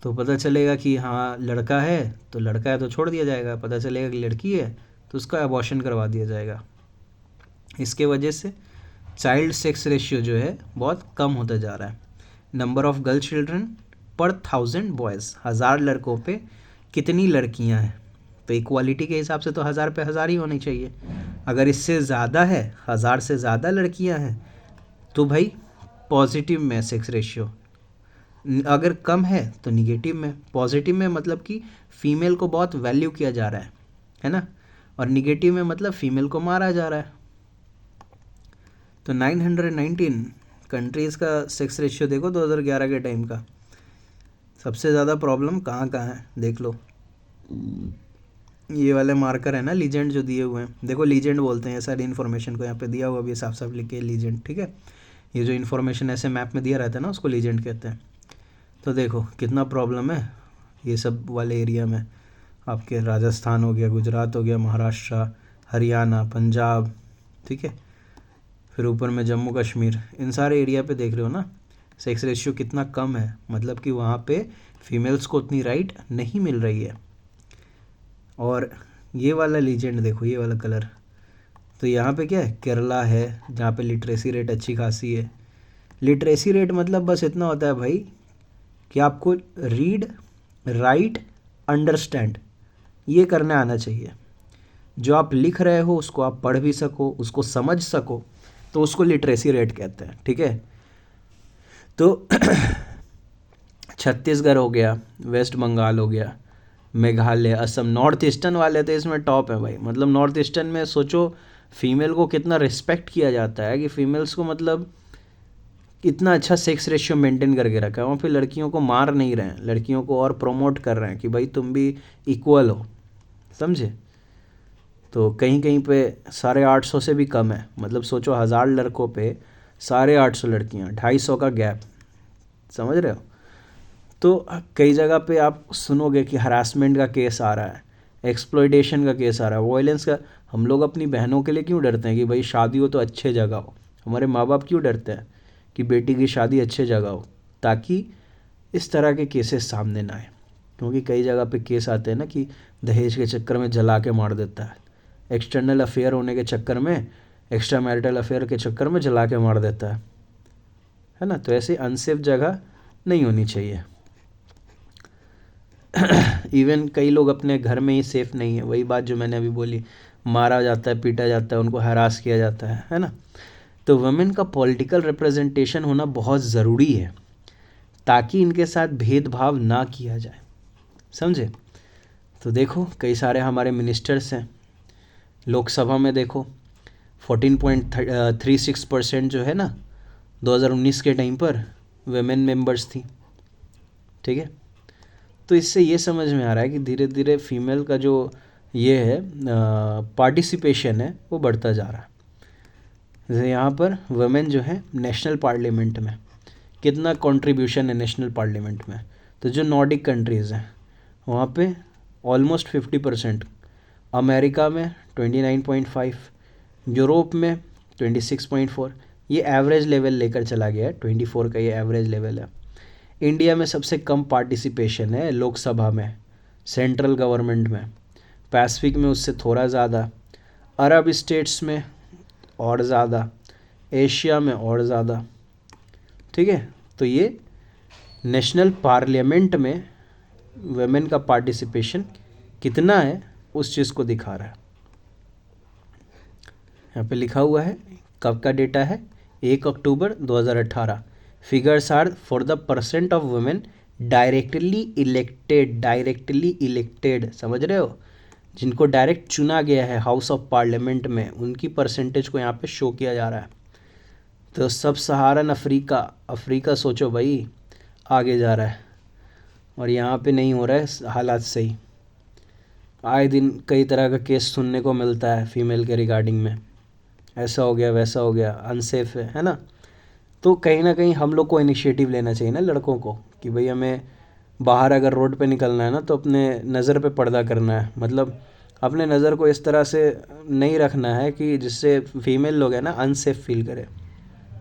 S1: तो पता चलेगा कि हाँ लड़का है तो लड़का है तो छोड़ दिया जाएगा, पता चलेगा कि लड़की है तो उसका अबॉर्शन करवा दिया जाएगा। इसके वजह से चाइल्ड सेक्स रेशियो जो है बहुत कम होता जा रहा है। नंबर ऑफ गर्ल चिल्ड्रन पर 1000 बॉयज़, 1000 लड़कों पे कितनी लड़कियां हैं। तो इक्वालिटी के हिसाब से तो 1000 पे 1000 ही होनी चाहिए। अगर इससे ज़्यादा है, 1000 से ज़्यादा लड़कियां हैं तो भाई पॉजिटिव में सेक्स रेशियो, अगर कम है तो निगेटिव में। पॉजिटिव में मतलब कि फ़ीमेल को बहुत वैल्यू किया जा रहा है ना, और निगेटिव में मतलब फ़ीमेल को मारा जा रहा है। तो 919 कंट्रीज़ का सेक्स रेशियो देखो 2011 के टाइम का। सबसे ज़्यादा प्रॉब्लम कहाँ है देख लो। ये वाले मार्कर है ना लीजेंड जो दिए हुए हैं, देखो लीजेंड बोलते हैं सारी इन्फॉर्मेशन को, यहाँ पे दिया हुआ भी साफ साफ लिख के लीजेंड, ठीक है। ये जो इन्फॉर्मेशन ऐसे मैप में दिया रहता है ना उसको लीजेंड कहते हैं। तो देखो कितना प्रॉब्लम है ये सब वाले एरिया में। आपके राजस्थान हो गया, गुजरात हो गया, महाराष्ट्र, हरियाणा, पंजाब, ठीक है, फिर ऊपर में जम्मू कश्मीर, इन सारे एरिया पे देख रहे हो ना सेक्स रेशियो कितना कम है। मतलब कि वहाँ पे फीमेल्स को उतनी राइट नहीं मिल रही है। और ये वाला लीजेंड देखो, ये वाला कलर, तो यहाँ पे क्या है, केरला है जहाँ पे लिटरेसी रेट अच्छी खासी है। लिटरेसी रेट मतलब बस इतना होता है भाई कि आपको रीड, राइट, अंडरस्टैंड ये करना आना चाहिए। जो आप लिख रहे हो उसको आप पढ़ भी सको, उसको समझ सको, तो उसको लिटरेसी रेट कहते हैं, ठीक है। तो छत्तीसगढ़ हो गया, वेस्ट बंगाल हो गया, मेघालय, असम, नॉर्थ ईस्टर्न वाले तो इसमें टॉप है भाई। मतलब नॉर्थ ईस्टर्न में सोचो फीमेल को कितना रिस्पेक्ट किया जाता है कि फीमेल्स को मतलब इतना अच्छा सेक्स रेशियो मेंटेन करके रखा है। वहाँ पे लड़कियों को मार नहीं रहे हैं, लड़कियों को और प्रमोट कर रहे हैं कि भाई तुम भी इक्वल हो, समझे। तो कहीं कहीं पे 850 से भी कम है। मतलब सोचो 1000 लड़कों पे 850 लड़कियाँ, 250 का गैप, समझ रहे हो। तो कई जगह पे आप सुनोगे कि हरासमेंट का केस आ रहा है, एक्सप्लॉयटेशन का केस आ रहा है, वायलेंस का। हम लोग अपनी बहनों के लिए क्यों डरते हैं कि भाई शादी हो तो अच्छे जगह हो। हमारे माँ बाप क्यों डरते हैं कि बेटी की शादी अच्छे जगह हो, ताकि इस तरह के केसेस सामने ना आए। क्योंकि कई जगह पे केस आते हैं ना कि दहेज के चक्कर में जला के मार देता है, एक्सटर्नल अफेयर होने के चक्कर में, एक्स्ट्रा मैरिटल अफेयर के चक्कर में जला के मार देता है ना। तो ऐसे अनसेफ जगह नहीं होनी चाहिए। इवन कई लोग अपने घर में ही सेफ़ नहीं है, वही बात जो मैंने अभी बोली, मारा जाता है, पीटा जाता है, उनको हरास किया जाता है ना। तो वुमेन का पॉलिटिकल रिप्रेजेंटेशन होना बहुत ज़रूरी है ताकि इनके साथ भेदभाव ना किया जाए, समझे। तो देखो कई सारे हमारे मिनिस्टर्स हैं लोकसभा में, देखो 14.36% जो है ना 2019 के टाइम पर वेमेन मेंबर्स थी, ठीक है। तो इससे ये समझ में आ रहा है कि धीरे धीरे फीमेल का जो ये है पार्टिसिपेशन है वो बढ़ता जा रहा है। जैसे यहाँ पर वुमेन जो है नेशनल पार्लियामेंट में कितना कंट्रीब्यूशन है नेशनल पार्लियामेंट में, तो जो नॉर्डिक कंट्रीज़ हैं वहाँ पे ऑलमोस्ट 50%, अमेरिका में 29.5, यूरोप में 26.4, ये एवरेज लेवल लेकर चला गया है, 24 का ये एवरेज लेवल है। इंडिया में सबसे कम पार्टिसिपेशन है लोकसभा में, सेंट्रल गवर्नमेंट में, पैसिफिक में उससे थोड़ा ज़्यादा, अरब स्टेट्स में और ज़्यादा, एशिया में और ज़्यादा, ठीक है। तो ये नेशनल पार्लियामेंट में वुमेन का पार्टिसिपेशन कितना है उस चीज़ को दिखा रहा है। यहाँ पे लिखा हुआ है, कब का डेटा है, 1 October 2018। Figures are for the percent of women directly elected, समझ रहे हो, जिनको डायरेक्ट चुना गया है हाउस ऑफ पार्लियामेंट में, उनकी परसेंटेज को यहाँ पे शो किया जा रहा है। तो सब सहारन अफ्रीका सोचो भाई आगे जा रहा है, और यहाँ पे नहीं हो रहा है हालात सही। आए दिन कई तरह का केस सुनने को मिलता है फीमेल के रिगार्डिंग में, ऐसा हो गया वैसा हो गया, अनसेफ है ना। तो कहीं ना कहीं हम लोग को इनिशिएटिव लेना चाहिए ना लड़कों को, कि भाई हमें बाहर अगर रोड पे निकलना है ना तो अपने नज़र पे पर्दा करना है, मतलब अपने नज़र को इस तरह से नहीं रखना है कि जिससे फीमेल लोग हैं ना अनसेफ फील करें।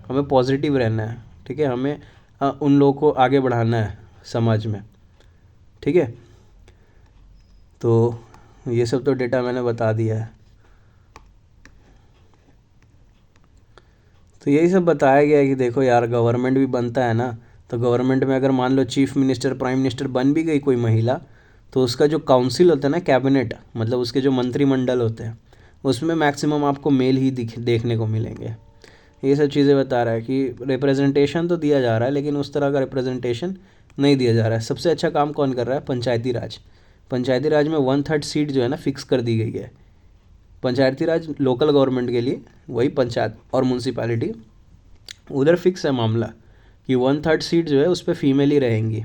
S1: हमें पॉजिटिव रहना है, ठीक है, हमें उन लोगों को आगे बढ़ाना है समाज में, ठीक है। तो ये सब तो डेटा मैंने बता दिया है। तो यही सब बताया गया है कि देखो यार गवर्नमेंट भी बनता है ना, तो गवर्नमेंट में अगर मान लो चीफ मिनिस्टर प्राइम मिनिस्टर बन भी गई कोई महिला, तो उसका जो काउंसिल होता है ना, कैबिनेट, मतलब उसके जो मंत्रिमंडल होते हैं, उसमें मैक्सिमम आपको मेल ही देखने को मिलेंगे। ये सब चीज़ें बता रहा है कि रिप्रेजेंटेशन तो दिया जा रहा है लेकिन उस तरह का रिप्रेजेंटेशन नहीं दिया जा रहा है। सबसे अच्छा काम कौन कर रहा है, पंचायती राज। पंचायती राज में 1/3 सीट जो है ना फिक्स कर दी गई है। पंचायती राज लोकल गवर्नमेंट के लिए, वही पंचायत और म्यूनसिपैलिटी, उधर फिक्स है मामला कि 1/3 सीट जो है उस पर फीमेल ही रहेंगी।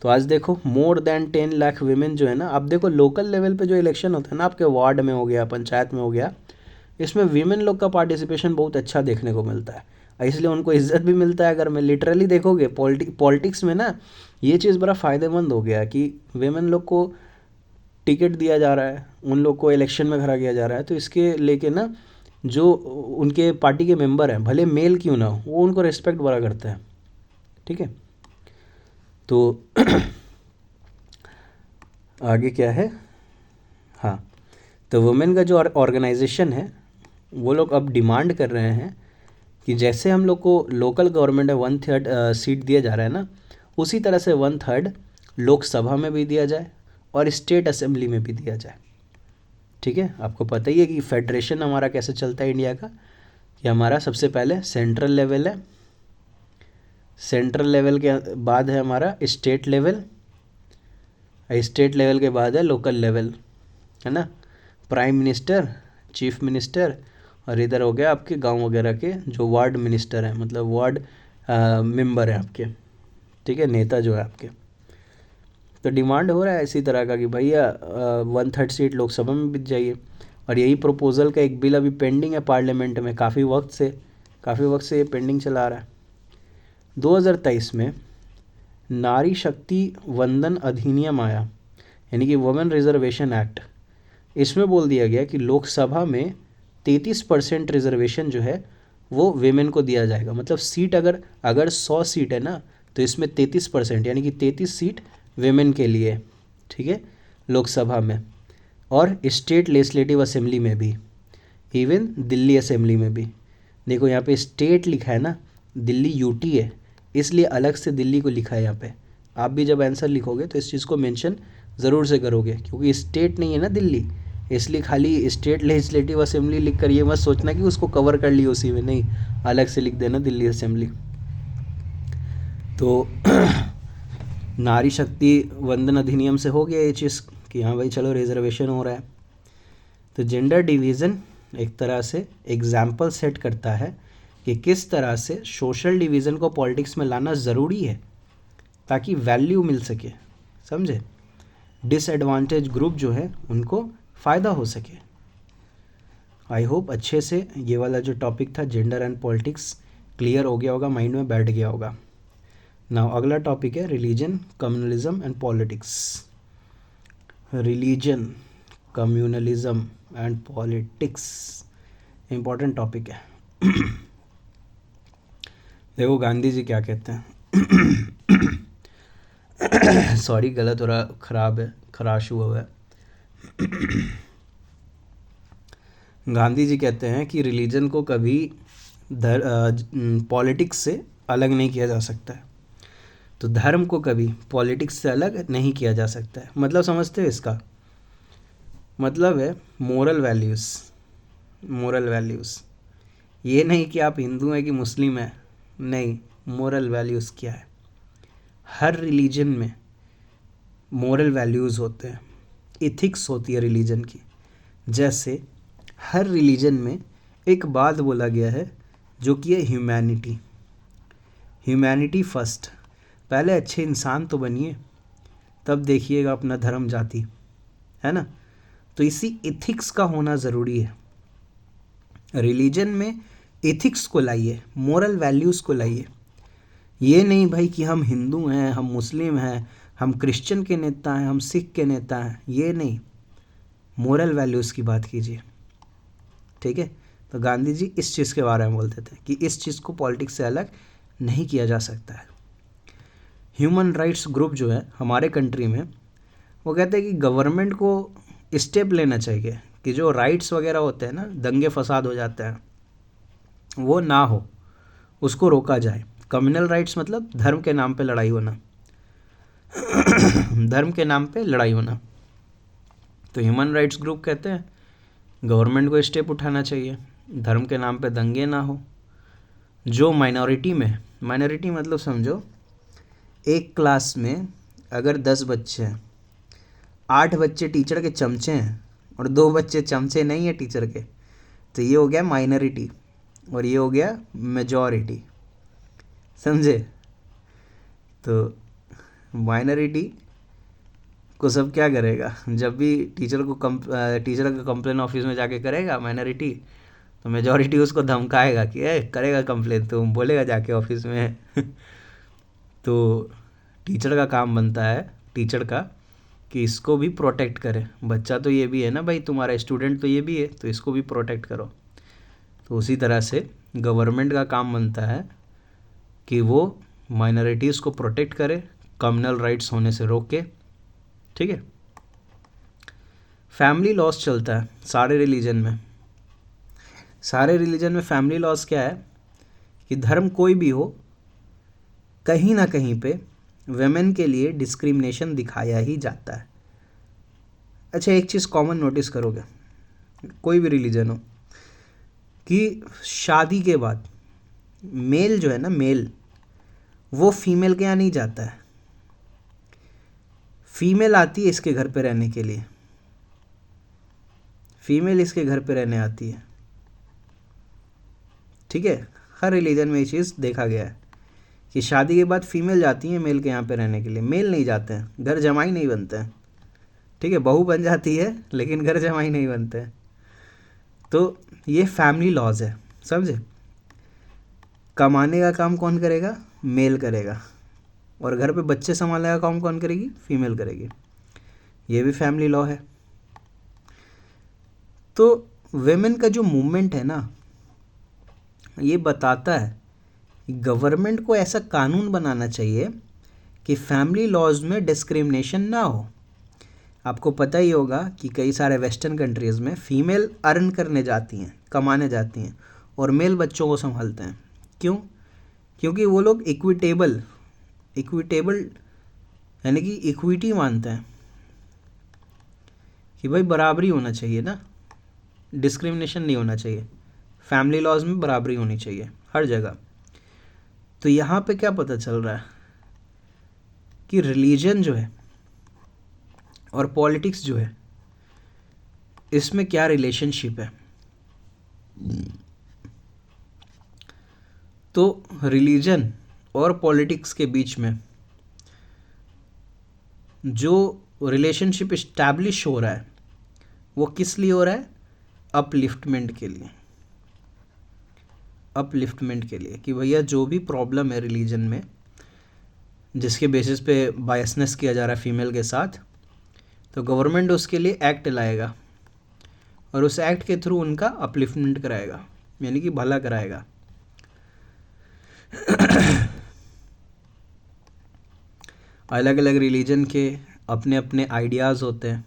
S1: तो आज देखो मोर देन 10 लाख वीमेन जो है ना, अब देखो लोकल लेवल पे जो इलेक्शन होता है ना, आपके वार्ड में हो गया, पंचायत में हो गया, इसमें वीमेन लोग का पार्टिसिपेशन बहुत अच्छा देखने को मिलता है, इसलिए उनको इज्जत भी मिलता है। अगर मैं लिटरली देखोगे पॉलिटिक्स में ना ये चीज़ बड़ा फ़ायदेमंद हो गया कि वीमेन लोग को टिकट दिया जा रहा है, उन लोग को इलेक्शन में खड़ा किया जा रहा है। तो इसके लेके ना जो उनके पार्टी के मेंबर हैं, भले मेल क्यों ना हो, वो उनको रिस्पेक्ट बड़ा करते हैं, ठीक है। तो आगे क्या है, हाँ, तो वुमेन का जो ऑर्गेनाइजेशन है वो लोग अब डिमांड कर रहे हैं कि जैसे हम लोग को लोकल गवर्नमेंट में 1/3 सीट दिया जा रहा है ना, उसी तरह से 1/3 लोकसभा में भी दिया जाए और स्टेट असेंबली में भी दिया जाए, ठीक है। आपको पता ही है कि फेडरेशन हमारा कैसे चलता है इंडिया का, कि हमारा सबसे पहले सेंट्रल लेवल है, सेंट्रल लेवल के बाद है हमारा स्टेट लेवल, स्टेट लेवल के बाद है लोकल लेवल, है ना, प्राइम मिनिस्टर, चीफ मिनिस्टर, और इधर हो गया आपके गांव वगैरह के जो वार्ड मिनिस्टर हैं, मतलब वार्ड मेंबर हैं आपके, ठीक है, नेता जो है आपके। तो डिमांड हो रहा है इसी तरह का कि भैया 1/3 सीट लोकसभा में भी चाहिए, और यही प्रपोजल का एक बिल अभी पेंडिंग है पार्लियामेंट में, काफ़ी वक्त से ये पेंडिंग चला रहा है। 2023 में नारी शक्ति वंदन अधिनियम आया, यानी कि वुमेन रिजर्वेशन एक्ट। इसमें बोल दिया गया कि लोकसभा में 33% रिजर्वेशन जो है वो वेमेन को दिया जाएगा। मतलब सीट अगर 100 सीट है ना, तो इसमें 33% यानी कि 33 सीट वेमेन के लिए, ठीक है, लोकसभा में, और स्टेट लेजिस्लेटिव असेंबली में भी, इवन दिल्ली असेंबली में भी। देखो यहाँ पे स्टेट लिखा है ना, दिल्ली यूटी है, इसलिए अलग से दिल्ली को लिखा है यहाँ पे। आप भी जब आंसर लिखोगे तो इस चीज़ को मेंशन ज़रूर से करोगे, क्योंकि स्टेट नहीं है ना दिल्ली, इसलिए खाली स्टेट लेजिस्लेटिव असेंबली लिख कर ये मत सोचना कि उसको कवर कर लिया उसी में, नहीं, अलग से लिख देना दिल्ली असेंबली। तो नारी शक्ति वंदन अधिनियम से हो गया ये चीज़ कि हाँ भाई चलो रिजर्वेशन हो रहा है। तो जेंडर डिवीज़न एक तरह से एग्जाम्पल सेट करता है कि किस तरह से सोशल डिवीज़न को पॉलिटिक्स में लाना ज़रूरी है ताकि वैल्यू मिल सके, समझे, डिसएडवांटेज ग्रुप जो है उनको फ़ायदा हो सके। आई होप अच्छे से ये वाला जो टॉपिक था जेंडर एंड पॉलिटिक्स क्लियर हो गया होगा, माइंड में बैठ गया होगा। नाउ अगला टॉपिक है religion, communalism and politics. Religion, communalism and politics important topic है। देखो गांधी जी क्या कहते हैं। सॉरी गला थोड़ा ख़राब है, खराश हुआ है। गांधी जी कहते हैं कि रिलीजन को कभी पॉलिटिक्स से अलग नहीं किया जा सकता है। तो धर्म को कभी पॉलिटिक्स से अलग नहीं किया जा सकता है। मतलब समझते हो इसका मतलब है मोरल वैल्यूज़। मोरल वैल्यूज़ ये नहीं कि आप हिंदू हैं कि मुस्लिम हैं, नहीं, मोरल वैल्यूज़ क्या है। हर रिलीजन में मोरल वैल्यूज़ होते हैं, इथिक्स होती है रिलीजन की। जैसे हर रिलीजन में एक बात बोला गया है जो कि है ह्यूमैनिटी। ह्यूमैनिटी फर्स्ट, पहले अच्छे इंसान तो बनिए तब देखिएगा अपना धर्म जाति, है ना। तो इसी इथिक्स का होना ज़रूरी है। रिलीजन में इथिक्स को लाइए, मोरल वैल्यूज़ को लाइए। ये नहीं भाई कि हम हिंदू हैं, हम मुस्लिम हैं, हम क्रिश्चियन के नेता हैं, हम सिख के नेता हैं, ये नहीं, मोरल वैल्यूज़ की बात कीजिए, ठीक है। तो गांधी जी इस चीज़ के बारे में बोलते थे कि इस चीज़ को पॉलिटिक्स से अलग नहीं किया जा सकता है। ह्यूमन राइट्स ग्रुप जो है हमारे कंट्री में, वो कहते हैं कि गवर्नमेंट को स्टेप लेना चाहिए कि जो राइट्स वगैरह होते हैं ना, दंगे फसाद हो जाते हैं, वो ना हो, उसको रोका जाए। कम्युनल राइट्स मतलब धर्म के नाम पे लड़ाई होना। धर्म के नाम पे लड़ाई होना। तो ह्यूमन राइट्स ग्रुप कहते हैं गवर्नमेंट को स्टेप उठाना चाहिए, धर्म के नाम पे दंगे ना हो। जो माइनॉरिटी में, माइनॉरिटी मतलब समझो एक क्लास में अगर 10 बच्चे हैं, 8 बच्चे टीचर के चमचे हैं और 2 बच्चे चमचे नहीं है टीचर के, तो ये हो गया माइनॉरिटी और ये हो गया मेजॉरिटी, समझे। तो माइनॉरिटी को सब क्या करेगा, जब भी टीचर का कंप्लेन ऑफिस में जाके करेगा माइनॉरिटी, तो मेजॉरिटी उसको धमकाएगा कि करेगा कंप्लेन तो बोलेगा जाके ऑफिस में। तो टीचर का काम बनता है, टीचर का, कि इसको भी प्रोटेक्ट करे। बच्चा तो ये भी है ना भाई, तुम्हारा स्टूडेंट तो ये भी है, तो इसको भी प्रोटेक्ट करो। तो उसी तरह से गवर्नमेंट का काम बनता है कि वो माइनॉरिटीज़ को प्रोटेक्ट करे, कम्युनल राइट्स होने से रोके, ठीक है। फैमिली लॉस चलता है सारे रिलीजन में। सारे रिलीजन में फैमिली लॉस क्या है कि धर्म कोई भी हो, कहीं ना कहीं पे वेमेन के लिए डिस्क्रिमिनेशन दिखाया ही जाता है। अच्छा एक चीज़ कॉमन नोटिस करोगे, कोई भी रिलीजन हो, कि शादी के बाद मेल जो है ना, मेल वो फीमेल के यहाँ नहीं जाता है। फीमेल आती है इसके घर पे रहने के लिए, फीमेल इसके घर पे रहने आती है, ठीक है। हर रिलीजन में ये चीज़ देखा गया है कि शादी के बाद फीमेल जाती है मेल के यहाँ पे रहने के लिए, मेल नहीं जाते हैं, घर जमाई नहीं बनते हैं, ठीक है। बहू बन जाती है लेकिन घर जमाई नहीं बनते हैं। तो ये फैमिली लॉज है, समझे। कमाने का काम कौन करेगा, मेल करेगा, और घर पे बच्चे संभालने का काम कौन करेगी, फीमेल करेगी। ये भी फैमिली लॉ है। तो वेमेन का जो मूवमेंट है ना, ये बताता है कि गवर्नमेंट को ऐसा कानून बनाना चाहिए कि फैमिली लॉज में डिस्क्रिमिनेशन ना हो। आपको पता ही होगा कि कई सारे वेस्टर्न कंट्रीज़ में फ़ीमेल अर्न करने जाती हैं, कमाने जाती हैं, और मेल बच्चों को संभालते हैं। क्यों? क्योंकि वो लोग इक्विटेबल यानी कि इक्विटी मानते हैं कि भाई बराबरी होना चाहिए ना, डिस्क्रिमिनेशन नहीं होना चाहिए, फैमिली लॉज में बराबरी होनी चाहिए हर जगह। तो यहाँ पे क्या पता चल रहा है कि रिलीजन जो है और पॉलिटिक्स जो है, इसमें क्या रिलेशनशिप है। तो रिलीजन और पॉलिटिक्स के बीच में जो रिलेशनशिप इस्टैब्लिश हो रहा है वो किस लिए हो रहा है, अपलिफ्टमेंट के लिए। अपलिफ्टमेंट के लिए कि भैया जो भी प्रॉब्लम है रिलीजन में, जिसके बेसिस पे बायसनेस किया जा रहा है फीमेल के साथ, तो गवर्नमेंट उसके लिए एक्ट लाएगा और उस एक्ट के थ्रू उनका अपलिफ्टमेंट कराएगा, यानी कि भला कराएगा। अलग अलग रिलीजन के अपने अपने आइडियाज़ होते हैं,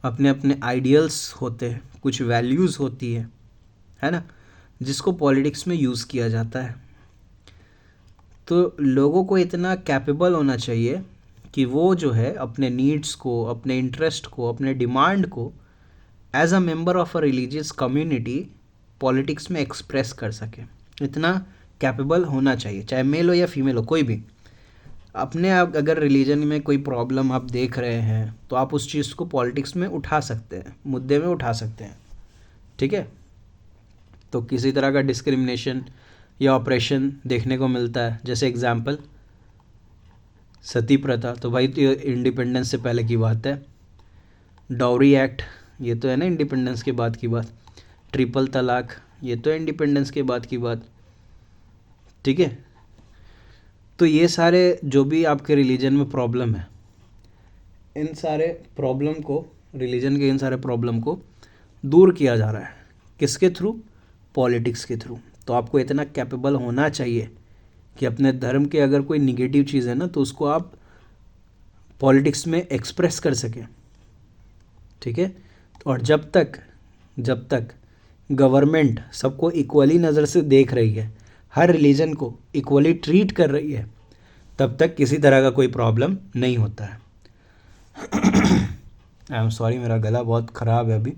S1: अपने अपने आइडियल्स होते हैं, कुछ वैल्यूज़ होती है ना, जिसको पॉलिटिक्स में यूज़ किया जाता है। तो लोगों को इतना कैपेबल होना चाहिए कि वो जो है अपने नीड्स को, अपने इंटरेस्ट को, अपने डिमांड को as a member of a religious community politics में एक्सप्रेस कर सके। इतना कैपेबल होना चाहिए, चाहे मेल हो या फीमेल हो, कोई भी। अपने आप अगर रिलीजन में कोई प्रॉब्लम आप देख रहे हैं तो आप उस चीज़ को पॉलिटिक्स में उठा सकते हैं, मुद्दे में उठा सकते हैं, ठीक है। तो किसी तरह का डिस्क्रिमिनेशन या ऑपरेशन देखने को मिलता है, जैसे एग्जाम्पल सती प्रथा, तो भाई तो इंडिपेंडेंस से पहले की बात है। डाउरी एक्ट, ये तो है ना इंडिपेंडेंस के बाद की बात। ट्रिपल तलाक, ये तो इंडिपेंडेंस के बाद की बात, ठीक है। तो ये सारे जो भी आपके रिलीजन में प्रॉब्लम है, इन सारे प्रॉब्लम को, रिलीजन के इन सारे प्रॉब्लम को दूर किया जा रहा है, किसके थ्रू, पॉलिटिक्स के थ्रू। तो आपको इतना कैपेबल होना चाहिए कि अपने धर्म के अगर कोई निगेटिव चीज़ है ना, तो उसको आप पॉलिटिक्स में एक्सप्रेस कर सकें, ठीक है। और जब तक गवर्नमेंट सबको इक्वली नज़र से देख रही है, हर रिलीजन को इक्वली ट्रीट कर रही है, तब तक किसी तरह का कोई प्रॉब्लम नहीं होता है। आई एम सॉरी, मेरा गला बहुत ख़राब है अभी।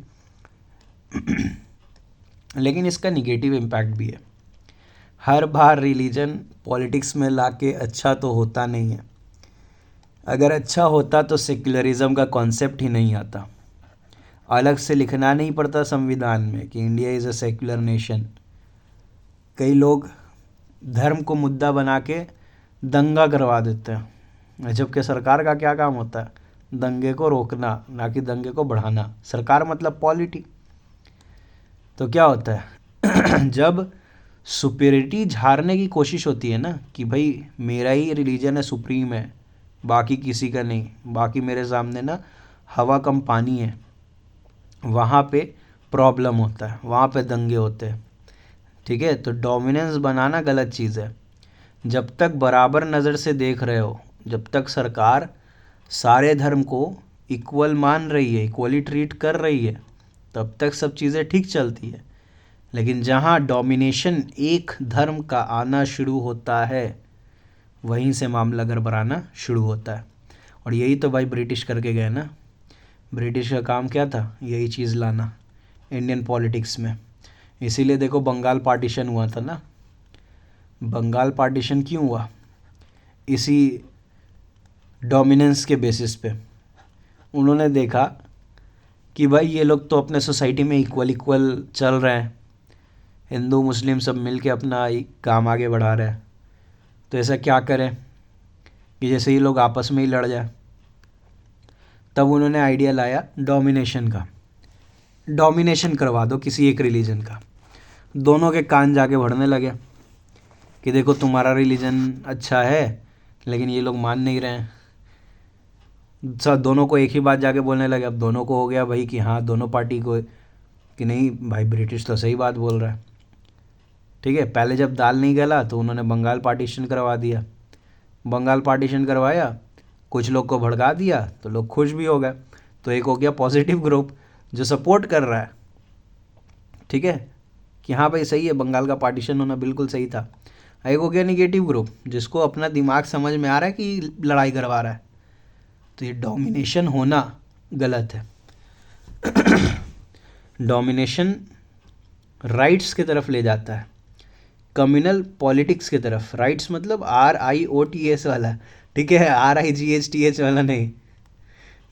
S1: लेकिन इसका निगेटिव इम्पैक्ट भी है। हर बार रिलीजन पॉलिटिक्स में लाके अच्छा तो होता नहीं है। अगर अच्छा होता तो सेक्युलरिज्म का कॉन्सेप्ट ही नहीं आता। अलग से लिखना नहीं पड़ता संविधान में कि India is a secular nation. कई लोग धर्म को मुद्दा बना के दंगा करवा देते हैं, जबकि सरकार का क्या काम होता है, दंगे को रोकना, ना कि दंगे को बढ़ाना। सरकार मतलब पॉलिटी। तो क्या होता है जब सुपीरियरिटी झाड़ने की कोशिश होती है ना, कि भाई मेरा ही रिलीजन है, सुप्रीम है, बाकी किसी का नहीं, बाकी मेरे सामने ना हवा कम पानी है, वहाँ पे प्रॉब्लम होता है, वहाँ पे दंगे होते हैं, ठीक है। तो डोमिनेंस बनाना गलत चीज़ है। जब तक बराबर नज़र से देख रहे हो, जब तक सरकार सारे धर्म को इक्वल मान रही है, इक्वली ट्रीट कर रही है, तब तक सब चीज़ें ठीक चलती है। लेकिन जहाँ डोमिनेशन एक धर्म का आना शुरू होता है, वहीं से मामला गड़बड़ाना शुरू होता है। और यही तो भाई ब्रिटिश करके गए ना। ब्रिटिश का काम क्या था, यही चीज़ लाना इंडियन पॉलिटिक्स में। इसीलिए देखो बंगाल पार्टीशन हुआ था ना। बंगाल पार्टीशन क्यों हुआ, इसी डोमिनेंस के बेसिस पे। उन्होंने देखा कि भाई ये लोग तो अपने सोसाइटी में इक्वल चल रहे हैं, हिंदू मुस्लिम सब मिल के अपना काम आगे बढ़ा रहे हैं, तो ऐसा क्या करें कि जैसे ये लोग आपस में ही लड़ जाए। तब उन्होंने आइडिया लाया डोमिनेशन का। डोमिनेशन करवा दो किसी एक रिलीजन का। दोनों के कान जाके भरने लगे कि देखो तुम्हारा रिलीजन अच्छा है, लेकिन ये लोग मान नहीं रहे हैं। सब दोनों को एक ही बात जाके बोलने लगे। अब दोनों को हो गया भाई कि हाँ, दोनों पार्टी को कि नहीं भाई ब्रिटिश तो सही बात बोल रहा है, ठीक है। पहले जब दाल नहीं गला तो उन्होंने बंगाल पार्टीशन करवा दिया। बंगाल पार्टीशन करवाया, कुछ लोग को भड़का दिया, तो लोग खुश भी हो गए। तो एक हो गया पॉजिटिव ग्रुप जो सपोर्ट कर रहा है, ठीक है, कि हाँ भाई सही है, बंगाल का पार्टीशन होना बिल्कुल सही था। एक हो गया निगेटिव ग्रुप जिसको अपना दिमाग समझ में आ रहा है कि लड़ाई करवा रहा है। तो ये डोमिनेशन होना गलत है। डोमिनेशन राइट्स की तरफ ले जाता है, कम्युनल पॉलिटिक्स की तरफ। राइट्स मतलब RIOTS वाला, ठीक है, RIGHTH वाला नहीं,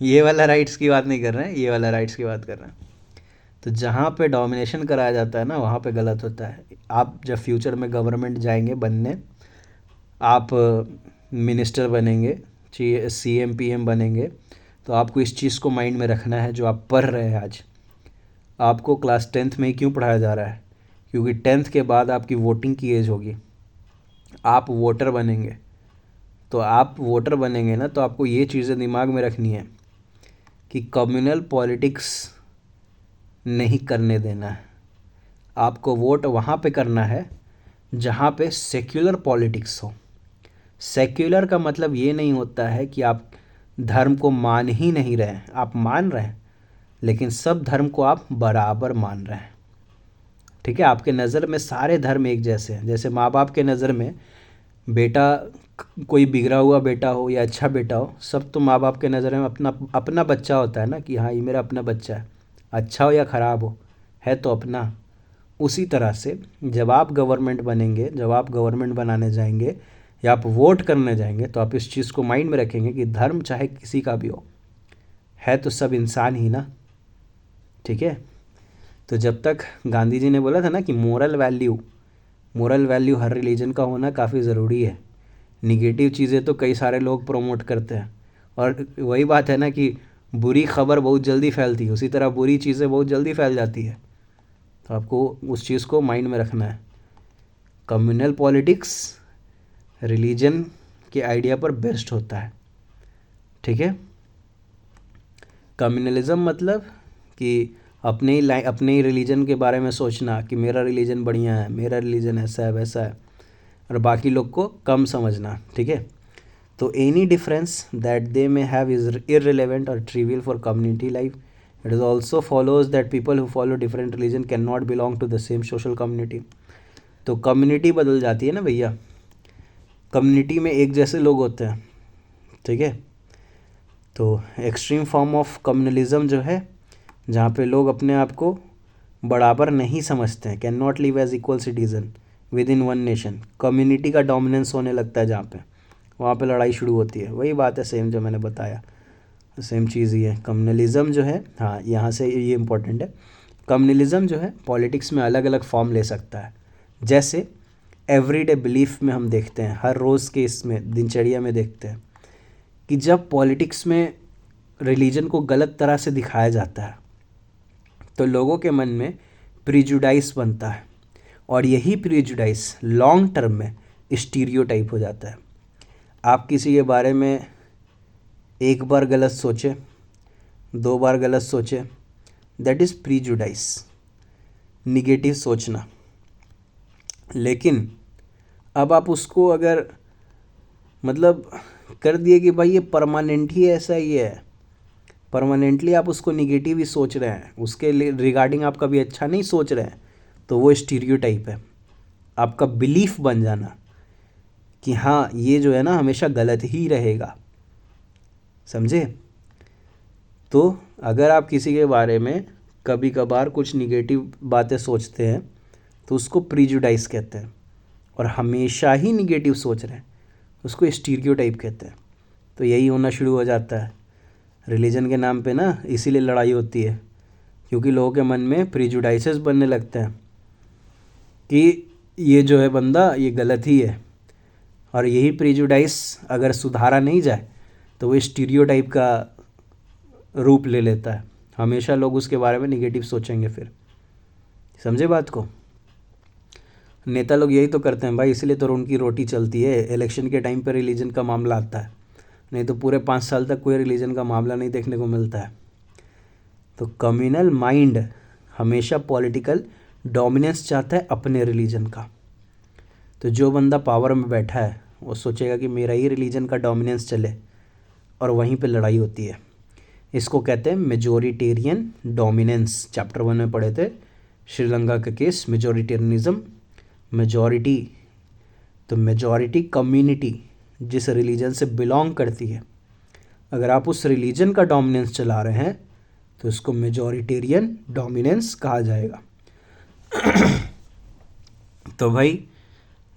S1: ये वाला राइट्स की बात नहीं कर रहे हैं, ये वाला राइट्स की बात कर रहे हैं। तो जहाँ पे डोमिनेशन कराया जाता है ना, वहाँ पे गलत होता है। आप जब फ्यूचर में गवर्नमेंट जाएंगे बनने, आप मिनिस्टर बनेंगे, CM PM बनेंगे, तो आपको इस चीज़ को माइंड में रखना है जो आप पढ़ रहे हैं आज। आपको क्लास 10th में ही क्यों पढ़ाया जा रहा है? क्योंकि 10th के बाद आपकी वोटिंग की एज होगी, आप वोटर बनेंगे। तो आप वोटर बनेंगे ना, तो आपको ये चीज़ें दिमाग में रखनी है कि कम्युनल पॉलिटिक्स नहीं करने देना है। आपको वोट वहाँ पे करना है जहाँ पे सेक्युलर पॉलिटिक्स हो। सेक्युलर का मतलब ये नहीं होता है कि आप धर्म को मान ही नहीं रहे हैं, आप मान रहे हैं, लेकिन सब धर्म को आप बराबर मान रहे हैं, ठीक है। आपके नज़र में सारे धर्म एक जैसे हैं। जैसे माँ बाप के नज़र में बेटा, कोई बिगड़ा हुआ बेटा हो या अच्छा बेटा हो, सब तो माँ बाप के नज़र में अपना अपना बच्चा होता है ना, कि हाँ ये मेरा अपना बच्चा है, अच्छा हो या ख़राब हो, है तो अपना। उसी तरह से जब आप गवर्नमेंट बनेंगे, जब आप गवर्नमेंट बनाने जाएंगे या आप वोट करने जाएंगे, तो आप इस चीज़ को माइंड में रखेंगे कि धर्म चाहे किसी का भी हो, है तो सब इंसान ही ना, ठीक है। तो जब तक गांधी जी ने बोला था ना कि मोरल वैल्यू हर रिलीजन का होना काफ़ी ज़रूरी है। निगेटिव चीज़ें तो कई सारे लोग प्रमोट करते हैं, और वही बात है ना कि बुरी खबर बहुत जल्दी फैलती है, उसी तरह बुरी चीज़ें बहुत जल्दी फैल जाती है। तो आपको उस चीज़ को माइंड में रखना है। कम्युनल पॉलिटिक्स रिलीजन के आइडिया पर बेस्ड होता है, ठीक है। कम्युनलिज्म मतलब कि अपने ही रिलीजन के बारे में सोचना कि मेरा रिलीजन बढ़िया है, मेरा रिलीजन ऐसा है वैसा है, और बाकी लोग को कम समझना, ठीक है। तो any difference that they may have is irrelevant और trivial for community life. It is also follows that people who follow different religion can not belong to the same social community. तो कम्युनिटी बदल जाती है ना भैया, community में एक जैसे लोग होते हैं, ठीक है। तो एक्सट्रीम फॉर्म ऑफ कम्युनलिज्म जो है, जहाँ पे लोग अपने आप को बराबर नहीं समझते हैं, can not live as equal citizen within one nation, community का डोमिनेंस होने लगता है जहाँ पे, वहाँ पे लड़ाई शुरू होती है। वही बात है सेम जो मैंने बताया, सेम चीज़ ही है। कम्युनलिज्म जो है, हाँ यहाँ से ये इम्पोर्टेंट है, कम्युनलिज्म जो है पॉलिटिक्स में अलग अलग फॉर्म ले सकता है। जैसे एवरीडे बिलीफ में हम देखते हैं, हर रोज़ के इसमें दिनचर्या में देखते हैं कि जब पॉलिटिक्स में रिलीजन को गलत तरह से दिखाया जाता है, तो लोगों के मन में प्रिजुडाइस बनता है, और यही प्रिजुडाइस लॉन्ग टर्म में स्टीरियोटाइप हो जाता है। आप किसी के बारे में एक बार गलत सोचे, 2 बार गलत सोचे, दैट इज़ प्रिजुडाइस, निगेटिव सोचना। लेकिन अब आप उसको अगर मतलब कर दिए कि भाई ये परमानेंट ही ऐसा ही है, परमानेंटली आप उसको निगेटिव ही सोच रहे हैं, उसके रिगार्डिंग आप कभी अच्छा नहीं सोच रहे हैं, तो वो स्टीरियोटाइप है। आपका बिलीफ बन जाना कि हाँ ये जो है ना हमेशा गलत ही रहेगा, समझे। तो अगर आप किसी के बारे में कभी कभार कुछ निगेटिव बातें सोचते हैं, तो उसको प्रिजुडाइस कहते हैं, और हमेशा ही निगेटिव सोच रहे हैं उसको स्टीरियोटाइप कहते हैं। तो यही होना शुरू हो जाता है रिलीजन के नाम पे ना, इसीलिए लड़ाई होती है, क्योंकि लोगों के मन में प्रिजुडाइसेस बनने लगते हैं कि ये जो है बंदा ये गलत ही है, और यही प्रिजुडाइस अगर सुधारा नहीं जाए तो वो स्टीरियोटाइप का रूप ले लेता है, हमेशा लोग उसके बारे में निगेटिव सोचेंगे फिर, समझे बात को। नेता लोग यही तो करते हैं भाई, इसलिए तो उनकी रोटी चलती है, इलेक्शन के टाइम पर रिलीजन का मामला आता है, नहीं तो पूरे 5 साल तक कोई रिलीजन का मामला नहीं देखने को मिलता है। तो कम्युनल माइंड हमेशा पॉलिटिकल डोमिनेंस चाहता है अपने रिलीजन का। तो जो बंदा पावर में बैठा है वो सोचेगा कि मेरा ही रिलीजन का डोमिनेंस चले, और वहीं पे लड़ाई होती है। इसको कहते हैं मेजोरिटेरियन डोमिनेंस, चैप्टर 1 में पढ़े थे, श्रीलंका का केस, मेजोरिटेरियनिज्म, मेजॉरिटी। तो मेजॉरिटी कम्युनिटी जिस रिलीजन से बिलोंग करती है, अगर आप उस रिलीजन का डोमिनेंस चला रहे हैं तो इसको मेजॉरिटेरियन डोमिनेंस कहा जाएगा। तो भाई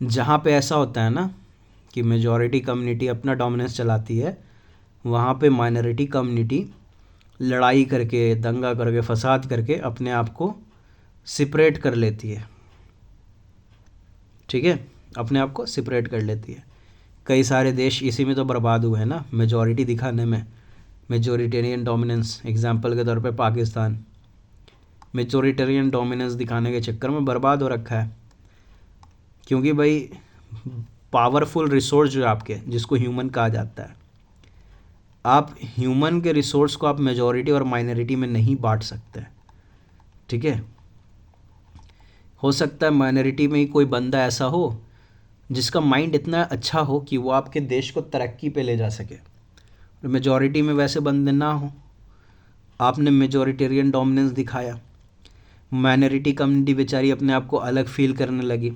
S1: जहाँ पे ऐसा होता है ना कि मेजॉरिटी कम्युनिटी अपना डोमिनेंस चलाती है, वहाँ पे माइनॉरिटी कम्युनिटी लड़ाई करके, दंगा करके, फसाद करके अपने आप को सेपरेट कर लेती है। ठीक है, अपने आप को सेपरेट कर लेती है। कई सारे देश इसी में तो बर्बाद हुए हैं ना, मेजॉरिटी दिखाने में, मेजॉरिटेरियन डोमिनेंस। एग्जांपल के तौर पे पाकिस्तान मेजॉरिटेरियन डोमिनेंस दिखाने के चक्कर में बर्बाद हो रखा है, क्योंकि भाई पावरफुल रिसोर्स जो आपके, जिसको ह्यूमन कहा जाता है, आप ह्यूमन के रिसोर्स को आप मेजॉरिटी और माइनॉरिटी में नहीं बांट सकते। ठीक है, हो सकता है माइनॉरिटी में ही कोई बंदा ऐसा हो जिसका माइंड इतना अच्छा हो कि वो आपके देश को तरक्की पे ले जा सके, और मेजॉरिटी में वैसे बंदे ना हो। आपने मेजॉरिटेरियन डोमिनेंस दिखाया, माइनॉरिटी कम्युनिटी बेचारी अपने आप को अलग फील करने लगी,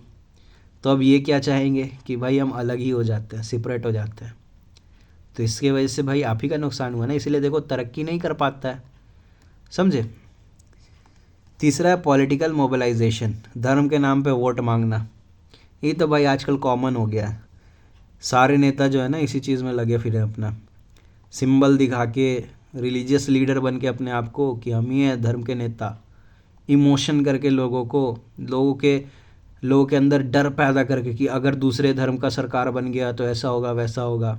S1: तो अब ये क्या चाहेंगे कि भाई हम अलग ही हो जाते हैं, सेपरेट हो जाते हैं। तो इसके वजह से भाई आप ही का नुकसान हुआ ना, इसलिए देखो तरक्की नहीं कर पाता है। समझे। तीसरा है पॉलिटिकल मोबिलाइजेशन, धर्म के नाम पे वोट मांगना। ये तो भाई आजकल कॉमन हो गया है, सारे नेता जो है ना इसी चीज़ में लगे फिरे, अपना सिंबल दिखा के, रिलीजियस लीडर बन के अपने आप को कि हम ही हैं धर्म के नेता, इमोशन करके लोगों के अंदर डर पैदा करके कि अगर दूसरे धर्म का सरकार बन गया तो ऐसा होगा वैसा होगा।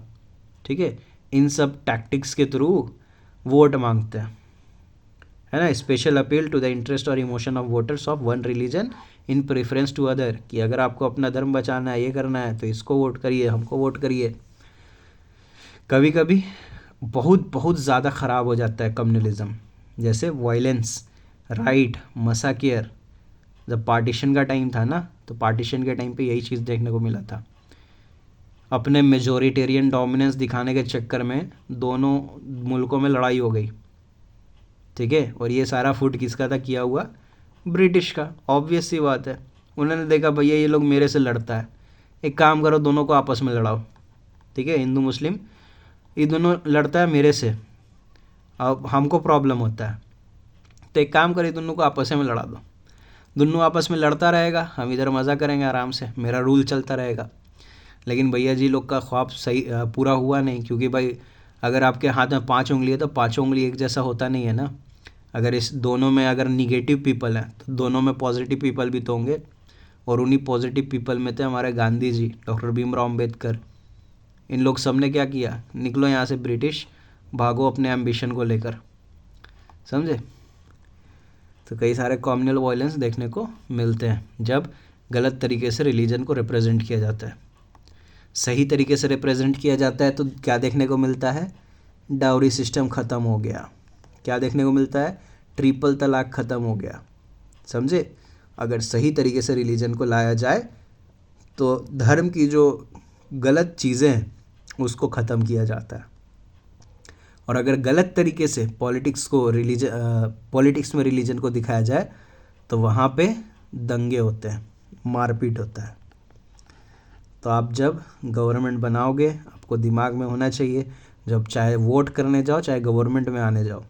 S1: ठीक है, इन सब टैक्टिक्स के थ्रू वोट मांगते हैं, है ना। Special appeal to the interest और emotion of voters of one religion in preference to other, कि अगर आपको अपना धर्म बचाना है, ये करना है, तो इसको वोट करिए, हमको वोट करिए। कभी कभी बहुत बहुत ज़्यादा ख़राब हो जाता है कम्युनलिज्म, जैसे वायलेंस, राइट, मसाकियर। जब पार्टीशन का टाइम था ना, तो पार्टीशन के टाइम पे यही चीज़ देखने को मिला था। अपने मेजॉरिटेरियन डोमिनेंस दिखाने के चक्कर में दोनों मुल्कों में लड़ाई हो गई। ठीक है, और ये सारा फूड किसका था किया हुआ? ब्रिटिश का। ऑब्वियस सी बात है, उन्होंने देखा भैया ये लोग मेरे से लड़ता है, एक काम करो दोनों को आपस में लड़ाओ। ठीक है, हिंदू मुस्लिम ये दोनों लड़ता है मेरे से, अब हमको प्रॉब्लम होता है, तो एक काम करिए दोनों को आपस में लड़ा दो। दोनों आपस में लड़ता रहेगा, हम इधर मज़ा करेंगे आराम से, मेरा रूल चलता रहेगा। लेकिन भैया जी लोग का ख्वाब सही पूरा हुआ नहीं, क्योंकि भाई अगर आपके हाथ में 5 उंगली है तो 5 उंगली एक जैसा होता नहीं है ना। अगर इस दोनों में अगर निगेटिव पीपल हैं तो दोनों में पॉजिटिव पीपल भी तो होंगे, और उन्हीं पॉजिटिव पीपल में थे हमारे गांधी जी, डॉक्टर भीमराव अम्बेडकर। इन लोग सब ने क्या किया, निकलो यहाँ से ब्रिटिश, भागो अपने एम्बिशन को लेकर। समझे। तो कई सारे कम्युनल वायलेंस देखने को मिलते हैं जब गलत तरीके से रिलीजन को रिप्रेजेंट किया जाता है। सही तरीके से रिप्रेजेंट किया जाता है तो क्या देखने को मिलता है? डाउरी सिस्टम ख़त्म हो गया। क्या देखने को मिलता है? ट्रिपल तलाक ख़त्म हो गया। समझे। अगर सही तरीके से रिलीजन को लाया जाए तो धर्म की जो गलत चीज़ें हैं उसको ख़त्म किया जाता है, और अगर गलत तरीके से पॉलिटिक्स में रिलीजन को दिखाया जाए तो वहाँ पे दंगे होते हैं, मारपीट होता है। तो आप जब गवर्नमेंट बनाओगे, आपको दिमाग में होना चाहिए, जब चाहे वोट करने जाओ चाहे गवर्नमेंट में आने जाओ,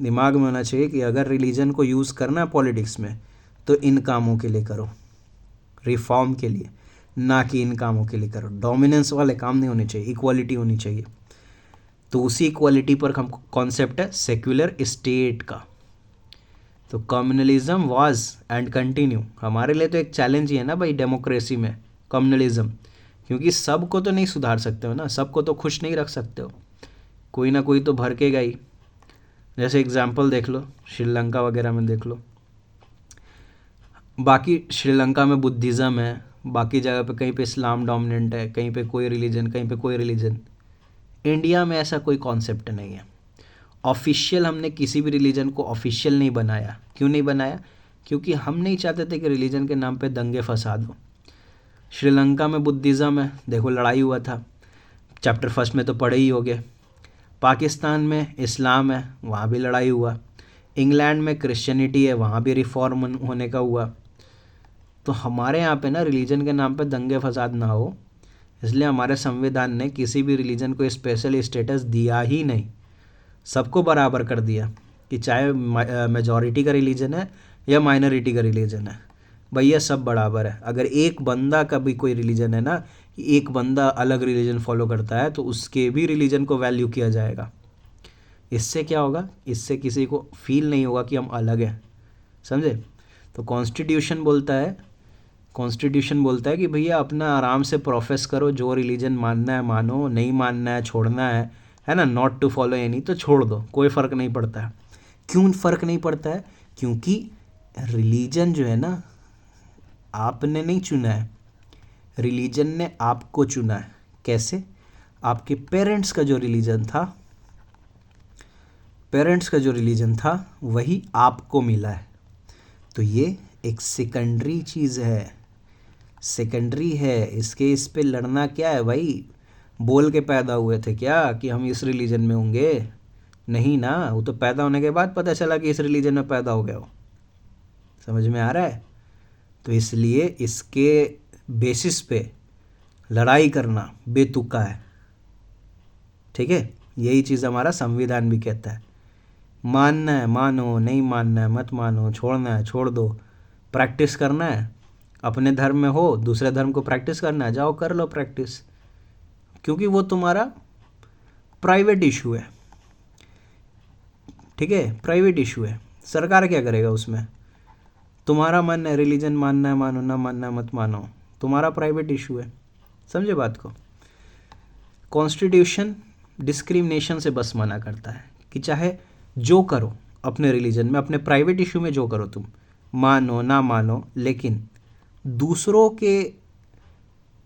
S1: दिमाग में होना चाहिए कि अगर रिलीजन को यूज़ करना है पॉलिटिक्स में तो इन कामों के लिए करो, रिफॉर्म के लिए, ना कि इन कामों के लिए करो। डोमिनेंस वाले काम नहीं होने चाहिए, इक्वालिटी होनी चाहिए। तो उसी इक्वालिटी पर हम कॉन्सेप्ट है सेक्युलर स्टेट का। तो कम्युनलिज्म वाज एंड कंटिन्यू, हमारे लिए तो एक चैलेंज ही है ना भाई डेमोक्रेसी में कम्युनलिज्म, क्योंकि सबको तो नहीं सुधार सकते हो ना, सबको तो खुश नहीं रख सकते हो, कोई ना कोई तो भड़केगा ही। जैसे एग्जाम्पल देख लो, श्रीलंका वगैरह में देख लो। बाकी श्रीलंका में बुद्धिज़्म है, बाकी जगह पे कहीं पे इस्लाम डोमिनेंट है, कहीं पे कोई रिलीजन, कहीं पे कोई रिलीजन। इंडिया में ऐसा कोई कॉन्सेप्ट नहीं है। ऑफिशियल हमने किसी भी रिलीजन को ऑफिशियल नहीं बनाया। क्यों नहीं बनाया? क्योंकि हम नहीं चाहते थे कि रिलीजन के नाम पे दंगे फसाद हो। श्रीलंका में बुद्धिज़्म है, देखो लड़ाई हुआ था, चैप्टर 1 में तो पढ़े ही होगे। पाकिस्तान में इस्लाम है, वहाँ भी लड़ाई हुआ। इंग्लैंड में क्रिश्चियनिटी है, वहाँ भी रिफॉर्म होने का हुआ। तो हमारे यहाँ पे ना रिलीजन के नाम पे दंगे फसाद ना हो, इसलिए हमारे संविधान ने किसी भी रिलीजन को स्पेशल स्टेटस दिया ही नहीं, सबको बराबर कर दिया कि चाहे मेजॉरिटी का रिलीजन है या माइनॉरिटी का रिलीजन है, भैया सब बराबर है। अगर एक बंदा का भी कोई रिलीजन है ना, एक बंदा अलग रिलीजन फॉलो करता है तो उसके भी रिलीजन को वैल्यू किया जाएगा। इससे क्या होगा, इससे किसी को फील नहीं होगा कि हम अलग हैं, समझे। तो कॉन्स्टिट्यूशन बोलता है कि भैया अपना आराम से प्रोफेस करो, जो रिलीजन मानना है मानो, नहीं मानना है छोड़ना है ना, नॉट टू फॉलो एनी तो छोड़ दो, कोई फ़र्क नहीं पड़ता है। क्यों फ़र्क नहीं पड़ता है? क्योंकि रिलीजन जो है ना, आपने नहीं चुना है, रिलीजन ने आपको चुना है। कैसे? आपके पेरेंट्स का जो रिलीजन था वही आपको मिला है। तो ये एक सेकेंडरी चीज़ है, सेकेंडरी है। इस पे लड़ना क्या है भाई? बोल के पैदा हुए थे क्या कि हम इस रिलीजन में होंगे? नहीं ना, वो तो पैदा होने के बाद पता चला कि इस रिलीजन में पैदा हो गया हो। समझ में आ रहा है? तो इसलिए इसके बेसिस पे लड़ाई करना बेतुका है, ठीक है। यही चीज़ हमारा संविधान भी कहता है। मानना है मानो, नहीं मानना है मत मानो, छोड़ना है छोड़ दो, प्रैक्टिस करना है अपने धर्म में हो, दूसरे धर्म को प्रैक्टिस करना है, जाओ कर लो प्रैक्टिस, क्योंकि वो तुम्हारा प्राइवेट इशू है, ठीक है, प्राइवेट इशू है। सरकार क्या करेगा उसमें? तुम्हारा मन है, रिलीजन मानना है मानो, ना मानना है मत मानो, तुम्हारा प्राइवेट इशू है। समझे बात को। कॉन्स्टिट्यूशन डिस्क्रिमिनेशन से बस मना करता है कि चाहे जो करो अपने रिलीजन में, अपने प्राइवेट इशू में जो करो तुम, मानो ना मानो, लेकिन दूसरों के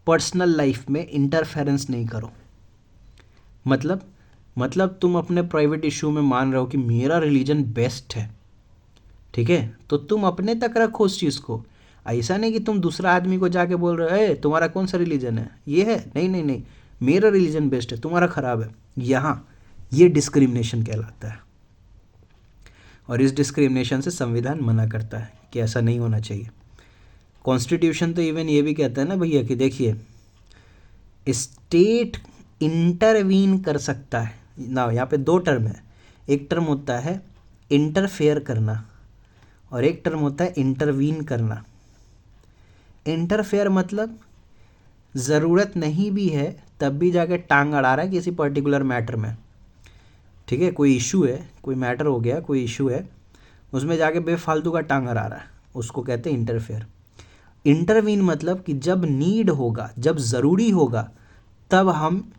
S1: पर्सनल लाइफ में इंटरफेरेंस नहीं करो। मतलब तुम अपने प्राइवेट इशू में मान रहे हो कि मेरा रिलीजन बेस्ट है, ठीक है, तो तुम अपने तक रखो उस चीज़ को। ऐसा नहीं कि तुम दूसरा आदमी को जाके बोल रहे हो, तुम्हारा कौन सा रिलीजन है, ये है, नहीं नहीं नहीं, मेरा रिलीजन बेस्ट है, तुम्हारा ख़राब है। यहाँ ये डिस्क्रिमिनेशन कहलाता है, और इस डिस्क्रिमिनेशन से संविधान मना करता है कि ऐसा नहीं होना चाहिए। कॉन्स्टिट्यूशन तो इवन ये भी कहता है ना भैया कि देखिए, स्टेट इंटरवीन कर सकता है ना। यहाँ पे दो टर्म है, एक टर्म होता है इंटरफेयर करना और एक टर्म होता है इंटरवीन करना। इंटरफेयर मतलब ज़रूरत नहीं भी है तब भी जाके टांग अड़ा रहा है किसी पर्टिकुलर मैटर में, ठीक है। कोई इशू है, कोई मैटर हो गया, कोई इशू है, उसमें जाके बेफालतू का टांग अड़ा रहा है, उसको कहते हैं इंटरफेयर। इंटरवीन मतलब कि जब नीड होगा, जब ज़रूरी होगा, तब हम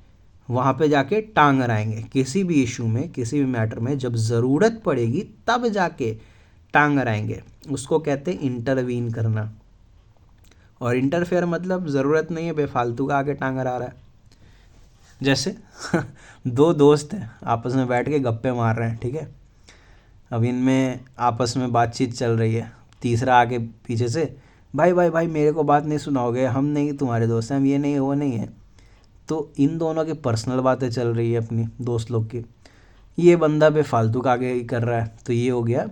S1: वहाँ पे जाके टांग अड़ाएंगे। किसी भी इशू में, किसी भी मैटर में जब ज़रूरत पड़ेगी तब जाके टांग अड़ाएंगे, उसको कहते हैं इंटरवीन करना। और इंटरफेयर मतलब ज़रूरत नहीं है, बेफालतू का आके टांग अड़ा रहा है। जैसे दो दोस्त हैं, आपस में बैठ के गप्पे मार रहे हैं, ठीक है। अब इनमें आपस में बातचीत चल रही है, तीसरा आके पीछे से, भाई भाई भाई मेरे को बात नहीं सुनाओगे, हम नहीं तुम्हारे दोस्त हैं, हम ये नहीं वो नहीं है। तो इन दोनों की पर्सनल बातें चल रही है अपनी दोस्त लोग की, ये बंदा बेफालतू का आगे कर रहा है, तो ये हो गया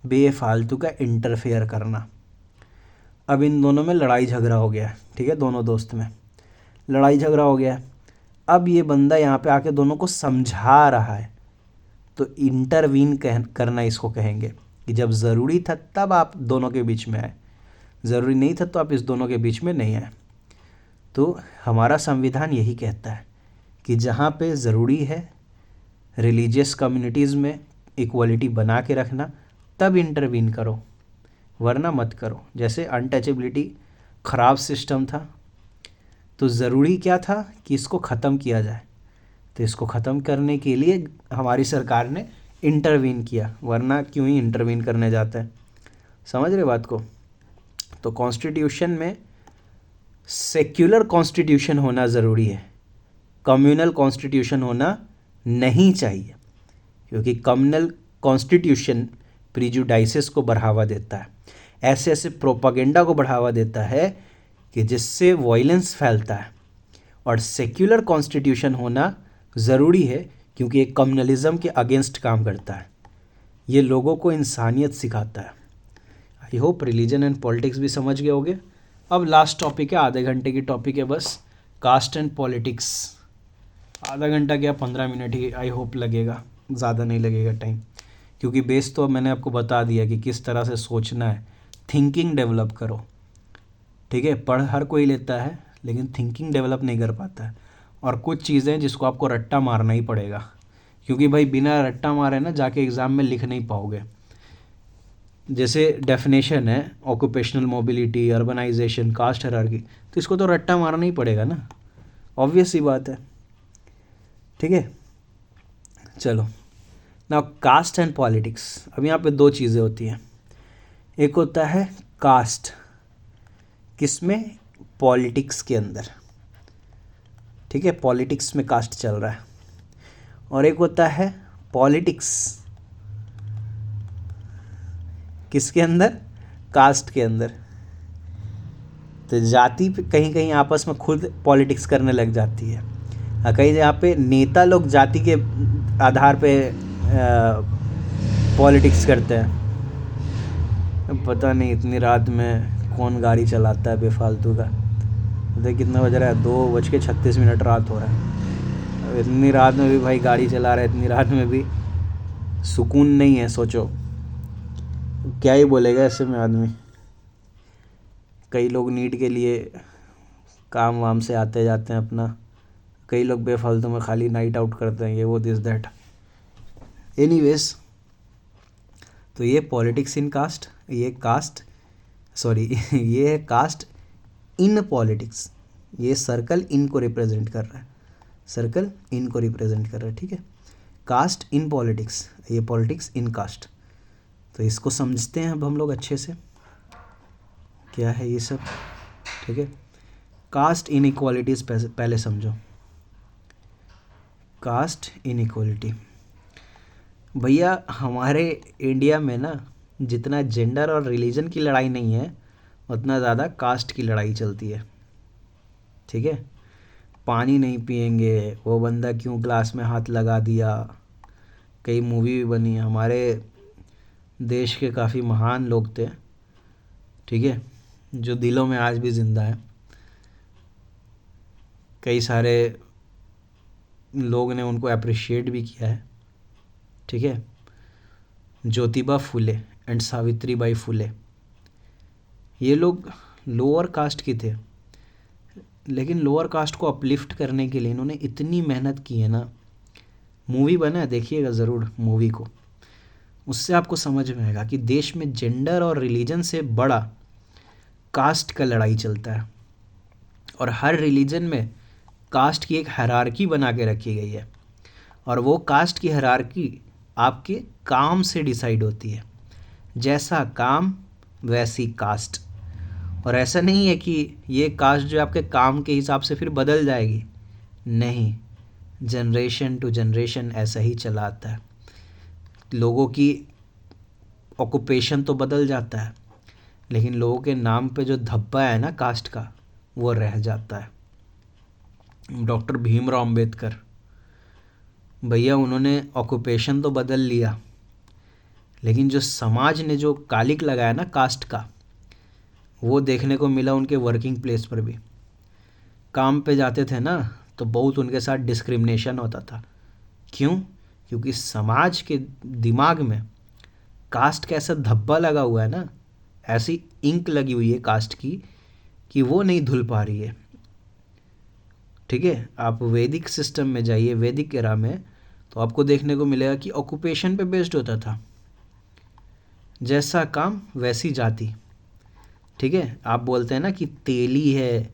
S1: बेफालतू का इंटरफेयर करना। अब इन दोनों में लड़ाई झगड़ा हो गया, ठीक है, दोनों दोस्त में लड़ाई झगड़ा हो गया। अब ये बंदा यहाँ पे आके दोनों को समझा रहा है, तो इंटरवीन करना इसको कहेंगे कि जब ज़रूरी था तब आप दोनों के बीच में आए, ज़रूरी नहीं था तो आप इस दोनों के बीच में नहीं आए। तो हमारा संविधान यही कहता है कि जहाँ पे ज़रूरी है रिलीजियस कम्युनिटीज़ में इक्वलिटी बना के रखना, तब इंटरवीन करो, वरना मत करो। जैसे अनटचेबिलिटी ख़राब सिस्टम था, तो ज़रूरी क्या था कि इसको ख़त्म किया जाए, तो इसको ख़त्म करने के लिए हमारी सरकार ने इंटरवीन किया, वरना क्यों ही इंटरवीन करने जाते हैं। समझ रहे बात को। तो कॉन्स्टिट्यूशन में सेक्युलर कॉन्स्टिट्यूशन होना ज़रूरी है, कम्युनल कॉन्स्टिट्यूशन होना नहीं चाहिए, क्योंकि कम्युनल कॉन्स्टिट्यूशन प्रीजुडाइसेस को बढ़ावा देता है, ऐसे ऐसे प्रोपागेंडा को बढ़ावा देता है कि जिससे वायलेंस फैलता है। और सेक्युलर कॉन्स्टिट्यूशन होना ज़रूरी है क्योंकि एक कम्युनलिज्म के अगेंस्ट काम करता है, ये लोगों को इंसानियत सिखाता है। I hope religion and politics भी समझ गए होगे। अब लास्ट टॉपिक है, आधे घंटे की टॉपिक है बस, कास्ट एंड पॉलिटिक्स। आधा घंटा क्या 15 मिनट ही आई होप लगेगा, ज़्यादा नहीं लगेगा टाइम। क्योंकि बेस तो मैंने आपको बता दिया कि किस तरह से सोचना है, थिंकिंग डेवलप करो, ठीक है। पढ़ हर कोई लेता है लेकिन थिंकिंग डेवलप नहीं कर पाता है, और कुछ चीज़ें जिसको आपको रट्टा मारना ही पड़ेगा, क्योंकि भाई बिना रट्टा मारे ना जाके एग्ज़ाम में लिख नहीं पाओगे। जैसे डेफिनेशन है occupational mobility, urbanisation, caste hierarchy, तो इसको तो रट्टा मारना ही पड़ेगा ना, ऑब्वियस सी बात है, ठीक है। चलो, ना कास्ट एंड पॉलिटिक्स। अब यहाँ पे दो चीज़ें होती हैं, एक होता है कास्ट, किसमें, पॉलिटिक्स के अंदर, ठीक है, पॉलिटिक्स में कास्ट चल रहा है, और एक होता है पॉलिटिक्स, किसके अंदर, कास्ट के अंदर। तो जाति पे कहीं कहीं आपस में खुद पॉलिटिक्स करने लग जाती है, और कहीं यहाँ पे नेता लोग जाति के आधार पे पॉलिटिक्स करते हैं। पता नहीं इतनी रात में कौन गाड़ी चलाता है बेफालतू का। देख कितना बज रहा है, 2:36 रात हो रहा है। अब इतनी रात में भी भाई गाड़ी चला रहा है, इतनी रात में भी सुकून नहीं है। सोचो क्या ही बोलेगा ऐसे में आदमी। कई लोग नीट के लिए काम वाम से आते जाते हैं अपना, कई लोग बेफालतू में खाली नाइट आउट करते हैं, ये वो दिस दैट। एनीवेज, तो ये पॉलिटिक्स इन कास्ट, ये कास्ट सॉरी ये है कास्ट इन पॉलिटिक्स, ये सर्कल इन को रिप्रेजेंट कर रहा है, सर्कल इन को रिप्रेजेंट कर रहा है, ठीक है। कास्ट इन पॉलिटिक्स, ये पॉलिटिक्स इन कास्ट। तो इसको समझते हैं अब हम लोग अच्छे से, क्या है ये सब, ठीक है। कास्ट इन इक्वालिटीज़ पहले समझो। कास्ट इन इक्वालिटी, भैया हमारे इंडिया में ना जितना जेंडर और रिलीजन की लड़ाई नहीं है, उतना ज़्यादा कास्ट की लड़ाई चलती है, ठीक है। पानी नहीं पिएंगे, वो बंदा क्यों ग्लास में हाथ लगा दिया, कई मूवी भी बनी है, हमारे देश के काफ़ी महान लोग थे, ठीक है, जो दिलों में आज भी ज़िंदा है। कई सारे लोग ने उनको अप्रिशिएट भी किया है, ठीक है। ज्योतिबा फुले एंड सावित्री बाई फुले, ये लोग लोअर कास्ट की थे, लेकिन लोअर कास्ट को अपलिफ्ट करने के लिए इन्होंने इतनी मेहनत की है ना। मूवी बना है, देखिएगा ज़रूर मूवी को, उससे आपको समझ में आएगा कि देश में जेंडर और रिलीजन से बड़ा कास्ट का लड़ाई चलता है, और हर रिलीजन में कास्ट की एक हायरार्की बना के रखी गई है, और वो कास्ट की हायरार्की आपके काम से डिसाइड होती है, जैसा काम वैसी कास्ट। और ऐसा नहीं है कि ये कास्ट जो आपके काम के हिसाब से फिर बदल जाएगी, नहीं, जनरेशन टू जनरेशन ऐसा ही चला आता है। लोगों की ऑक्यूपेशन तो बदल जाता है, लेकिन लोगों के नाम पे जो धब्बा है ना कास्ट का, वो रह जाता है। डॉक्टर भीमराव अंबेडकर भैया, उन्होंने ऑक्यूपेशन तो बदल लिया, लेकिन जो समाज ने जो कालिक लगाया ना कास्ट का, वो देखने को मिला उनके वर्किंग प्लेस पर भी। काम पे जाते थे ना तो बहुत उनके साथ डिस्क्रिमिनेशन होता था। क्यों? क्योंकि समाज के दिमाग में कास्ट का ऐसा धब्बा लगा हुआ है ना, ऐसी इंक लगी हुई है कास्ट की कि वो नहीं धुल पा रही है, ठीक है। आप वैदिक सिस्टम में जाइए, वैदिक एरा में, तो आपको देखने को मिलेगा कि ऑक्यूपेशन पे बेस्ड होता था, जैसा काम वैसी जाति, ठीक है। आप बोलते हैं ना कि तेली है,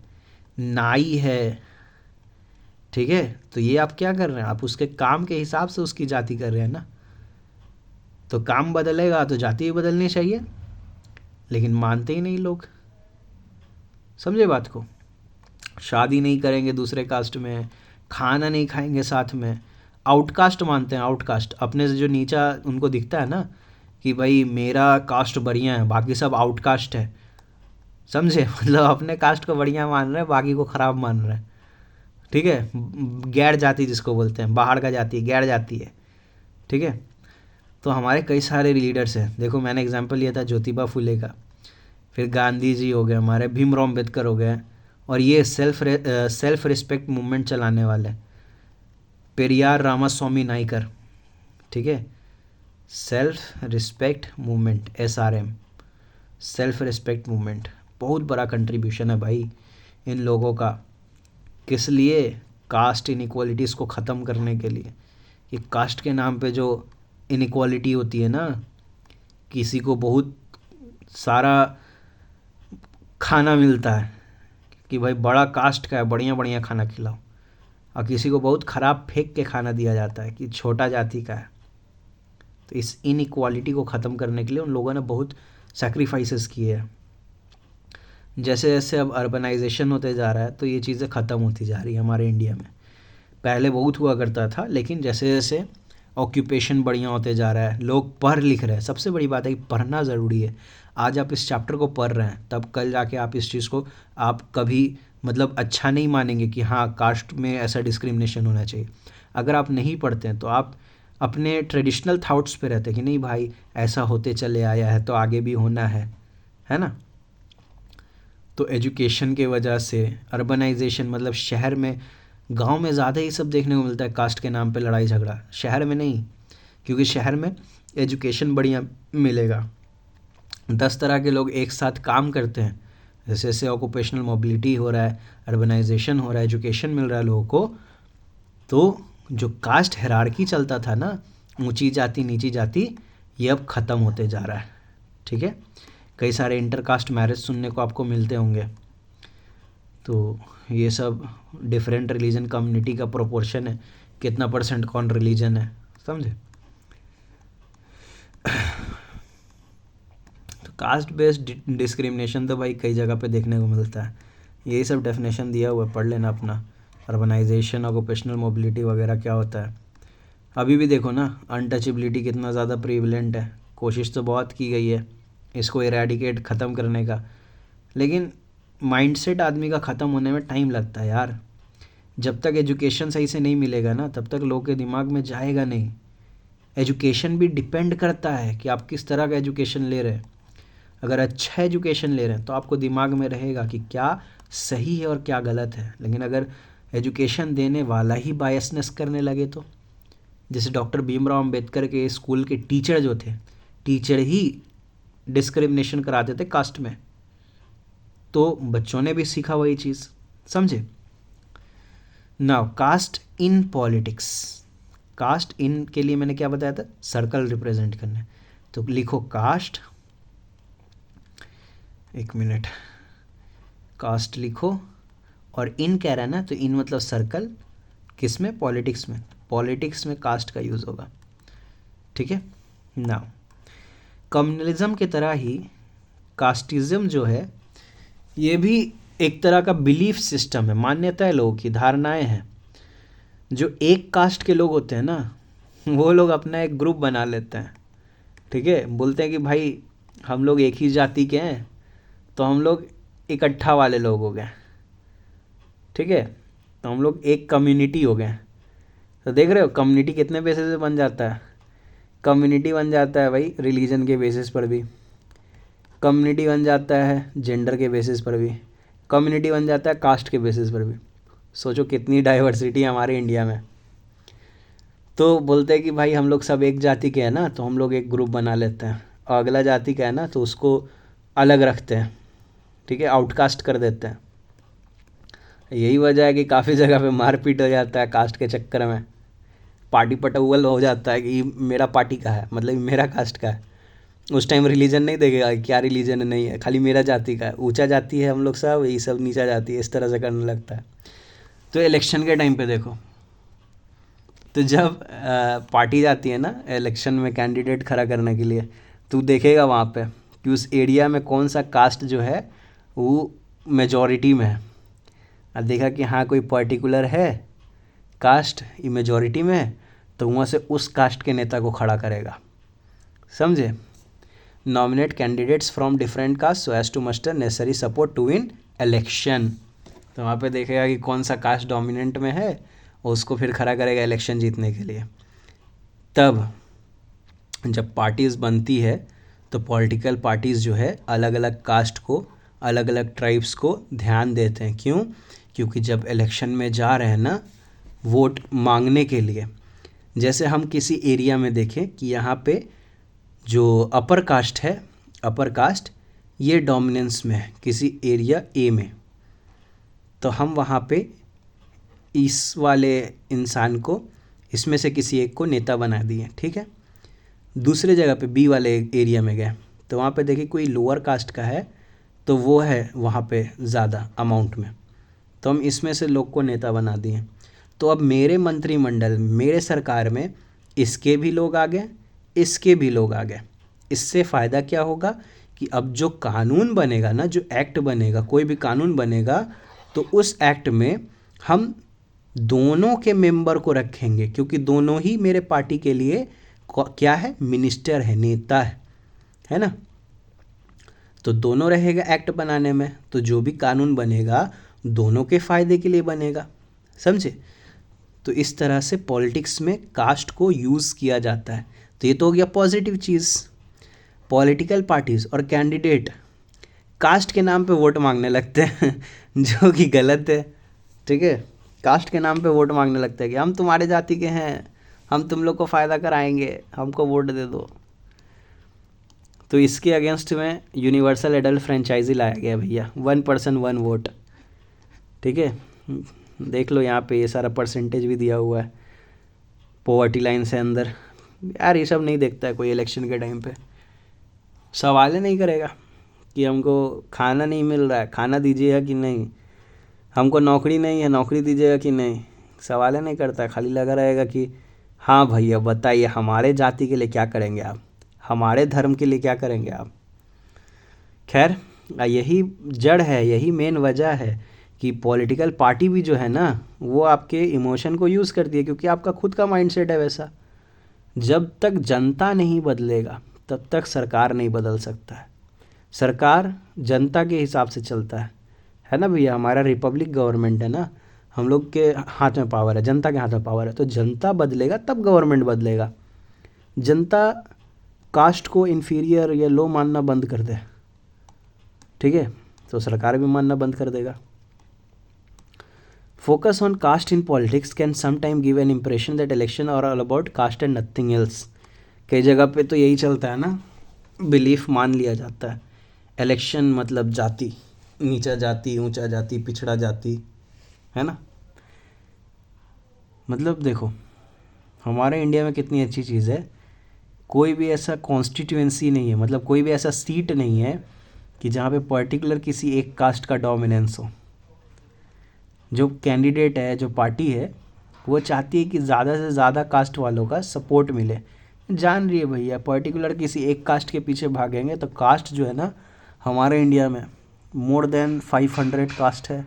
S1: नाई है, ठीक है, तो ये आप क्या कर रहे हैं, आप उसके काम के हिसाब से उसकी जाति कर रहे हैं ना। तो काम बदलेगा तो जाति भी बदलनी चाहिए, लेकिन मानते ही नहीं लोग, समझे बात को। शादी नहीं करेंगे दूसरे कास्ट में, खाना नहीं खाएंगे साथ में, आउटकास्ट मानते हैं। आउटकास्ट अपने से जो नीचा उनको दिखता है ना कि भाई मेरा कास्ट बढ़िया है, बाकी सब आउटकास्ट है, समझे। मतलब अपने कास्ट को बढ़िया मान रहे हैं, बाकी को ख़राब मान रहे हैं, ठीक है। गैर जाति जिसको बोलते हैं, बाहर का जाति गैर जाति है, ठीक है। तो हमारे कई सारे लीडर्स हैं, देखो मैंने एग्जांपल लिया था ज्योतिबा फुले का, फिर गांधी जी हो गए हमारे, भीमराव अम्बेडकर हो गए, और ये सेल्फ रिस्पेक्ट मूवमेंट चलाने वाले पेरियार रामास्वामी नाइकर, ठीक है। Self respect movement, SRM, self respect movement, बहुत बड़ा कंट्रीब्यूशन है भाई इन लोगों का। किस लिए? कास्ट इनइक्वालिटीज़ को ख़त्म करने के लिए। ये कास्ट के नाम पे जो इनइक्वालिटी होती है ना, किसी को बहुत सारा खाना मिलता है कि भाई बड़ा कास्ट का है, बढ़िया बढ़िया खाना खिलाओ, और किसी को बहुत ख़राब फेंक के खाना दिया जाता है कि छोटा जाति का है। तो इस इनइक्वालिटी को ख़त्म करने के लिए उन लोगों ने बहुत सेक्रीफाइसेस किए हैं। जैसे जैसे अब अर्बनाइजेशन होते जा रहा है तो ये चीज़ें ख़त्म होती जा रही है हमारे इंडिया में। पहले बहुत हुआ करता था, लेकिन जैसे जैसे ऑक्यूपेशन बढ़िया होते जा रहा है, लोग पढ़ लिख रहे हैं। सबसे बड़ी बात है कि पढ़ना ज़रूरी है। आज आप इस चैप्टर को पढ़ रहे हैं, तब कल जाके आप इस चीज़ को आप कभी मतलब अच्छा नहीं मानेंगे कि हाँ कास्ट में ऐसा डिस्क्रिमिनेशन होना चाहिए। अगर आप नहीं पढ़ते हैं तो आप अपने ट्रेडिशनल थाट्स पे रहते हैं कि नहीं भाई ऐसा होते चले आया है तो आगे भी होना है ना। तो एजुकेशन के वजह से अर्बनाइजेशन, मतलब शहर में, गांव में ज़्यादा ये सब देखने को मिलता है, कास्ट के नाम पे लड़ाई झगड़ा। शहर में नहीं, क्योंकि शहर में एजुकेशन बढ़िया मिलेगा, 10 तरह के लोग एक साथ काम करते हैं। जैसे जैसे ऑक्यूपेशनल मोबिलिटी हो रहा है, अर्बनाइजेशन हो रहा है, एजुकेशन मिल रहा है लोगों को, तो जो कास्ट हायरार्की चलता था ना, ऊंची जाति नीची जाति, ये अब ख़त्म होते जा रहा है। ठीक है, कई सारे इंटरकास्ट मैरिज सुनने को आपको मिलते होंगे। तो ये सब डिफरेंट रिलीजन कम्युनिटी का प्रोपोर्शन है, कितना परसेंट कौन रिलीजन है, समझे। तो कास्ट बेस्ड डिस्क्रिमिनेशन तो भाई कई जगह पे देखने को मिलता है। यही सब डेफिनेशन दिया हुआ है, पढ़ लेना अपना। अर्बनाइजेशन, ऑक्यूपेशनल मोबिलिटी वगैरह क्या होता है। अभी भी देखो ना, अनटचेबिलिटी कितना ज़्यादा प्रीवलेंट है। कोशिश तो बहुत की गई है इसको इरेडिकेट ख़त्म करने का, लेकिन माइंडसेट आदमी का ख़त्म होने में टाइम लगता है यार। जब तक एजुकेशन सही से नहीं मिलेगा ना, तब तक लोगों के दिमाग में जाएगा नहीं। एजुकेशन भी डिपेंड करता है कि आप किस तरह का एजुकेशन ले रहे हैं। अगर अच्छा एजुकेशन ले रहे हैं तो आपको दिमाग में रहेगा कि क्या सही है और क्या गलत है। लेकिन अगर एजुकेशन देने वाला ही बायसनेस करने लगे तो, जैसे डॉक्टर भीमराव अंबेडकर के स्कूल के टीचर जो थे, टीचर ही डिस्क्रिमिनेशन कराते थे कास्ट में, तो बच्चों ने भी सीखा वही चीज़, समझे। Now caste in politics, caste in के लिए मैंने क्या बताया था, सर्कल रिप्रेजेंट करने। तो लिखो कास्ट, एक मिनट, कास्ट लिखो, और इन कह रहा है ना, तो इन मतलब सर्कल, किस में, पॉलिटिक्स में। पॉलिटिक्स में कास्ट का यूज़ होगा, ठीक है। नाउ कम्युनलिज्म की तरह ही कास्टिज्म जो है, ये भी एक तरह का बिलीफ सिस्टम है, मान्यता है, लोगों की धारणाएं हैं। जो एक कास्ट के लोग होते हैं ना, वो लोग अपना एक ग्रुप बना लेते हैं, ठीक है। बोलते हैं कि भाई हम लोग एक ही जाति के हैं, तो हम लोग इकट्ठा वाले लोग हो गए, ठीक है, तो हम लोग एक कम्युनिटी हो गए। तो देख रहे हो कम्युनिटी कितने बेसिस पे बन जाता है। कम्युनिटी बन जाता है भाई रिलीजन के बेसिस पर भी, कम्युनिटी बन जाता है जेंडर के बेसिस पर भी, कम्युनिटी बन जाता है कास्ट के बेसिस पर भी। सोचो कितनी डाइवर्सिटी है हमारे इंडिया में। तो बोलते हैं कि भाई हम लोग सब एक जाति के हैं ना, तो हम लोग एक ग्रुप बना लेते हैं, और अगला जाति का है ना तो उसको अलग रखते हैं, ठीक है, आउटकास्ट कर देते हैं। यही वजह है कि काफ़ी जगह पे मारपीट हो जाता है कास्ट के चक्कर में। पार्टी पटौल हो जाता है कि मेरा पार्टी का है, मतलब मेरा कास्ट का है। उस टाइम रिलीजन नहीं देखेगा क्या रिलीजन है, नहीं है, खाली मेरा जाति का है, ऊंचा जाति है हम लोग सब, यही सब नीचा जाति है, इस तरह से करने लगता है। तो इलेक्शन के टाइम पे देखो, तो जब पार्टी जाती है ना इलेक्शन में कैंडिडेट खड़ा करने के लिए, तो देखेगा वहाँ पे कि उस एरिया में कौन सा कास्ट जो है वो मेजॉरिटी में है। अब देखा कि हाँ कोई पर्टिकुलर है कास्ट ये मेजॉरिटी में है, तो वहाँ से उस कास्ट के नेता को खड़ा करेगा, समझे। Nominate candidates from different caste so as to muster necessary support to win election. तो वहाँ पे देखेगा कि कौन सा कास्ट डोमिनेंट में है, और उसको फिर खड़ा करेगा इलेक्शन जीतने के लिए। तब जब पार्टीज़ बनती है तो पॉलिटिकल पार्टीज़ जो है अलग अलग कास्ट को, अलग अलग ट्राइब्स को ध्यान देते हैं। क्योंकि जब इलेक्शन में जा रहे हैं ना वोट मांगने के लिए, जैसे हम किसी एरिया में देखें कि यहाँ पे जो अपर कास्ट है, अपर कास्ट ये डोमिनेंस में है किसी एरिया ए में, तो हम वहाँ पे इस वाले इंसान को इसमें से किसी एक को नेता बना दिए, ठीक है। दूसरे जगह पे बी वाले एरिया में गए तो वहाँ पे देखिए कोई लोअर कास्ट का है तो वो है वहाँ पे ज़्यादा अमाउंट में, तो हम इसमें से लोग को नेता बना दिए। तो अब मेरे मंत्रिमंडल, मेरे सरकार में इसके भी लोग आ गए, इसके भी लोग आ गए। इससे फ़ायदा क्या होगा कि अब जो कानून बनेगा ना, जो एक्ट बनेगा, कोई भी कानून बनेगा तो उस एक्ट में हम दोनों के मेंबर को रखेंगे, क्योंकि दोनों ही मेरे पार्टी के लिए क्या है, मिनिस्टर है, नेता है ना। तो दोनों रहेगा एक्ट बनाने में, तो जो भी कानून बनेगा दोनों के फ़ायदे के लिए बनेगा, समझे। तो इस तरह से पॉलिटिक्स में कास्ट को यूज़ किया जाता है। तो ये तो हो गया पॉजिटिव चीज़। पॉलिटिकल पार्टीज़ और कैंडिडेट कास्ट के नाम पे वोट मांगने लगते हैं जो कि गलत है, ठीक है। कास्ट के नाम पे वोट मांगने लगते हैं कि हम तुम्हारे जाति के हैं, हम तुम लोग को फ़ायदा कराएंगे, हमको वोट दे दो। तो इसके अगेंस्ट में यूनिवर्सल एडल्ट फ्रेंचाइजी लाया गया भैया, 1 पर्सन 1 वोट, ठीक है। देख लो यहाँ पे ये सारा परसेंटेज भी दिया हुआ है पॉवर्टी लाइन से अंदर। यार ये सब नहीं देखता है कोई इलेक्शन के टाइम पे, सवाल ही नहीं करेगा कि हमको खाना नहीं मिल रहा है, खाना दीजिएगा कि नहीं, हमको नौकरी नहीं है, नौकरी दीजिएगा कि नहीं, सवाल ही नहीं करता। खाली लगा रहेगा कि हाँ भैया बताइए हमारे जाति के लिए क्या करेंगे आप, हमारे धर्म के लिए क्या करेंगे आप। खैर यही जड़ है, यही मेन वजह है कि पॉलिटिकल पार्टी भी जो है ना वो आपके इमोशन को यूज़ करती है, क्योंकि आपका खुद का माइंडसेट है वैसा। जब तक जनता नहीं बदलेगा तब तक सरकार नहीं बदल सकता है। सरकार जनता के हिसाब से चलता है ना भैया। हमारा रिपब्लिक गवर्नमेंट है ना, हम लोग के हाथ में पावर है, जनता के हाथ में पावर है। तो जनता बदलेगा तब गवर्नमेंट बदलेगा। जनता कास्ट को इन्फीरियर या लो मानना बंद कर दे, ठीक है, तो सरकार भी मानना बंद कर देगा। Focus on caste in politics can sometimes give an impression that election are all about caste and nothing else. कई जगह पे तो यही चलता है ना, बिलीफ मान लिया जाता है इलेक्शन मतलब जाति, नीचा जाति, ऊंचा जाति, पिछड़ा जाति, है ना। मतलब देखो हमारे इंडिया में कितनी अच्छी चीज़ है, कोई भी ऐसा कॉन्स्टिट्यूएंसी नहीं है, मतलब कोई भी ऐसा सीट नहीं है कि जहाँ पे पर्टिकुलर किसी एक कास्ट का डोमिनेंस हो। जो कैंडिडेट है, जो पार्टी है, वो चाहती है कि ज़्यादा से ज़्यादा कास्ट वालों का सपोर्ट मिले। जान रही है भैया पर्टिकुलर किसी एक कास्ट के पीछे भागेंगे तो कास्ट जो है ना हमारे इंडिया में मोर देन 500 कास्ट है,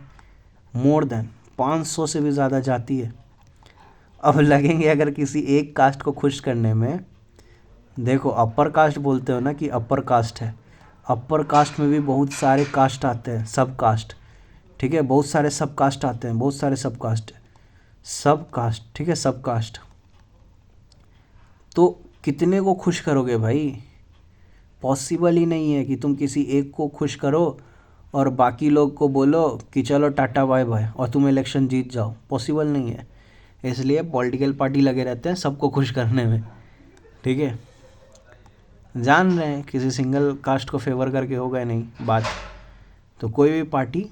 S1: मोर देन 500 से भी ज़्यादा जाती है। अब लगेंगे अगर किसी एक कास्ट को खुश करने में, देखो अपर कास्ट बोलते हो ना कि अपर कास्ट है, अपर कास्ट में भी बहुत सारे कास्ट आते हैं, सब कास्ट, ठीक है, बहुत सारे सब कास्ट आते हैं, बहुत सारे सब कास्ट, सब कास्ट, ठीक है, सब कास्ट। तो कितने को खुश करोगे भाई, पॉसिबल ही नहीं है कि तुम किसी एक को खुश करो और बाकी लोग को बोलो कि चलो टाटा बाय बाय और तुम इलेक्शन जीत जाओ, पॉसिबल नहीं है। इसलिए पॉलिटिकल पार्टी लगे रहते हैं सबको खुश करने में, ठीक है। जान रहे हैं किसी सिंगल कास्ट को फेवर करके होगा नहीं बात, तो कोई भी पार्टी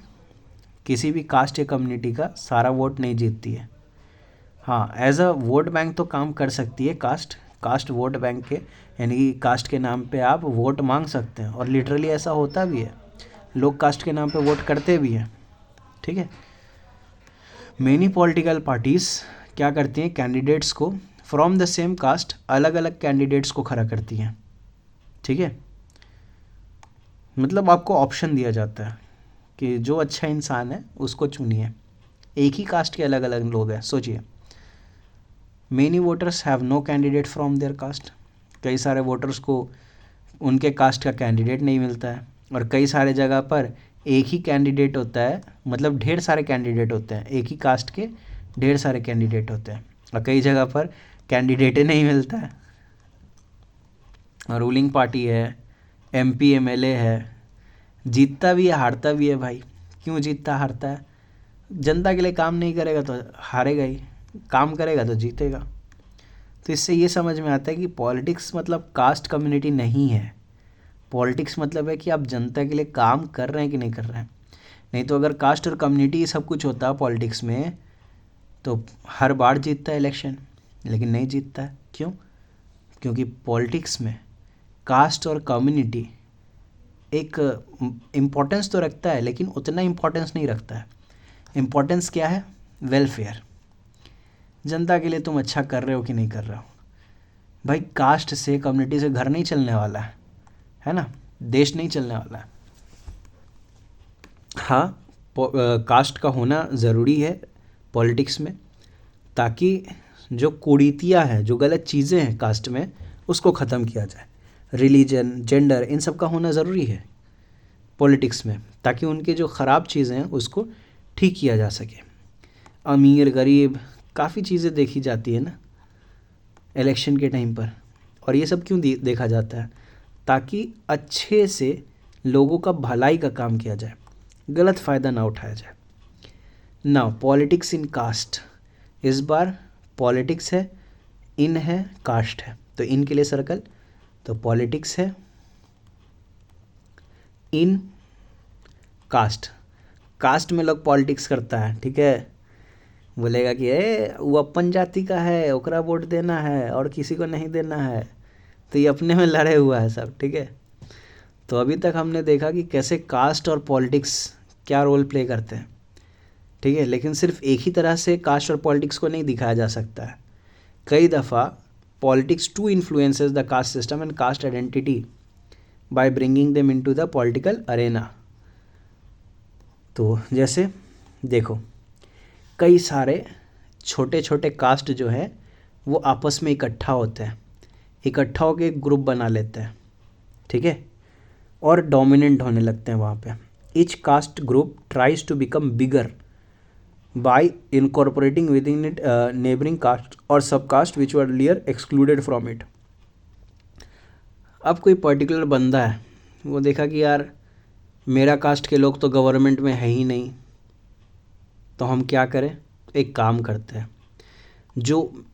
S1: किसी भी कास्ट या कम्युनिटी का सारा वोट नहीं जीतती है। हाँ, एज अ वोट बैंक तो काम कर सकती है कास्ट वोट बैंक के, यानी कि कास्ट के नाम पे आप वोट मांग सकते हैं, और लिटरली ऐसा होता भी है, लोग कास्ट के नाम पे वोट करते भी हैं, ठीक है। मेनी पॉलिटिकल पार्टीज़ क्या करती हैं, कैंडिडेट्स को फ्रॉम द सेम कास्ट अलग अलग कैंडिडेट्स को खड़ा करती हैं, ठीक है। मतलब आपको ऑप्शन दिया जाता है कि जो अच्छा इंसान है उसको चुनिए। एक ही कास्ट के अलग अलग लोग हैं, सोचिए। Many voters have no candidate from their caste, कई सारे वोटर्स को उनके कास्ट का कैंडिडेट नहीं मिलता है, और कई सारे जगह पर एक ही कैंडिडेट होता है, मतलब ढेर सारे कैंडिडेट होते हैं, एक ही कास्ट के ढेर सारे कैंडिडेट होते हैं, और कई जगह पर कैंडिडेट ही नहीं मिलता है। रूलिंग पार्टी है, एमपी एमएलए है, जीतता भी है हारता भी है भाई। क्यों जीतता हारता है, जनता के लिए काम नहीं करेगा तो हारेगा ही, काम करेगा तो जीतेगा। तो इससे ये समझ में आता है कि पॉलिटिक्स मतलब कास्ट कम्युनिटी नहीं है। पॉलिटिक्स मतलब है कि आप जनता के लिए काम कर रहे हैं कि नहीं कर रहे हैं। नहीं तो अगर कास्ट और कम्युनिटी सब कुछ होता पॉलिटिक्स में तो हर बार जीतता है इलेक्शन, लेकिन नहीं जीतता है। क्यों? क्योंकि पॉलिटिक्स में कास्ट और कम्युनिटी एक इम्पोर्टेंस तो रखता है, लेकिन उतना इम्पोर्टेंस नहीं रखता है। इम्पोर्टेंस क्या है? वेलफेयर, जनता के लिए तुम अच्छा कर रहे हो कि नहीं कर रहे हो। भाई कास्ट से, कम्युनिटी से घर नहीं चलने वाला है ना, देश नहीं चलने वाला है। हाँ, कास्ट का होना ज़रूरी है पॉलिटिक्स में, ताकि जो कुरीतियाँ हैं, जो गलत चीज़ें हैं कास्ट में, उसको ख़त्म किया जाए। रिलीजन, जेंडर, इन सब का होना ज़रूरी है पॉलिटिक्स में, ताकि उनके जो ख़राब चीज़ें हैं उसको ठीक किया जा सके। अमीर गरीब काफ़ी चीज़ें देखी जाती है ना इलेक्शन के टाइम पर। और ये सब क्यों देखा जाता है? ताकि अच्छे से लोगों का भलाई का काम किया जाए, गलत फ़ायदा ना उठाया जाए। नाउ पॉलिटिक्स इन कास्ट, इस बार पॉलिटिक्स है, इन है, कास्ट है। तो इन के लिए सर्कल, तो पॉलिटिक्स है, इन, कास्ट। कास्ट में लोग पॉलिटिक्स करता है, ठीक है, बोलेगा कि वो अपन जाति का है, ओकरा वोट देना है और किसी को नहीं देना है। तो ये अपने में लड़े हुआ है सब, ठीक है। तो अभी तक हमने देखा कि कैसे कास्ट और पॉलिटिक्स क्या रोल प्ले करते हैं, ठीक है। लेकिन सिर्फ एक ही तरह से कास्ट और पॉलिटिक्स को नहीं दिखाया जा सकता है। कई दफ़ा politics too influences the caste system and caste identity by bringing them into the political arena. तो जैसे देखो, कई सारे छोटे छोटे कास्ट जो है वो आपस में इकट्ठा होते हैं, इकट्ठा होकर एक ग्रुप बना लेते हैं, ठीक है, और डोमिनेंट होने लगते हैं वहाँ पे। Each caste group tries to become bigger by incorporating within it neighbouring caste और sub caste which were earlier excluded from it. अब कोई पर्टिकुलर बंदा है, वो देखा कि यार मेरा कास्ट के लोग तो गवर्नमेंट में है ही नहीं, तो हम क्या करें, एक काम करते हैं, जो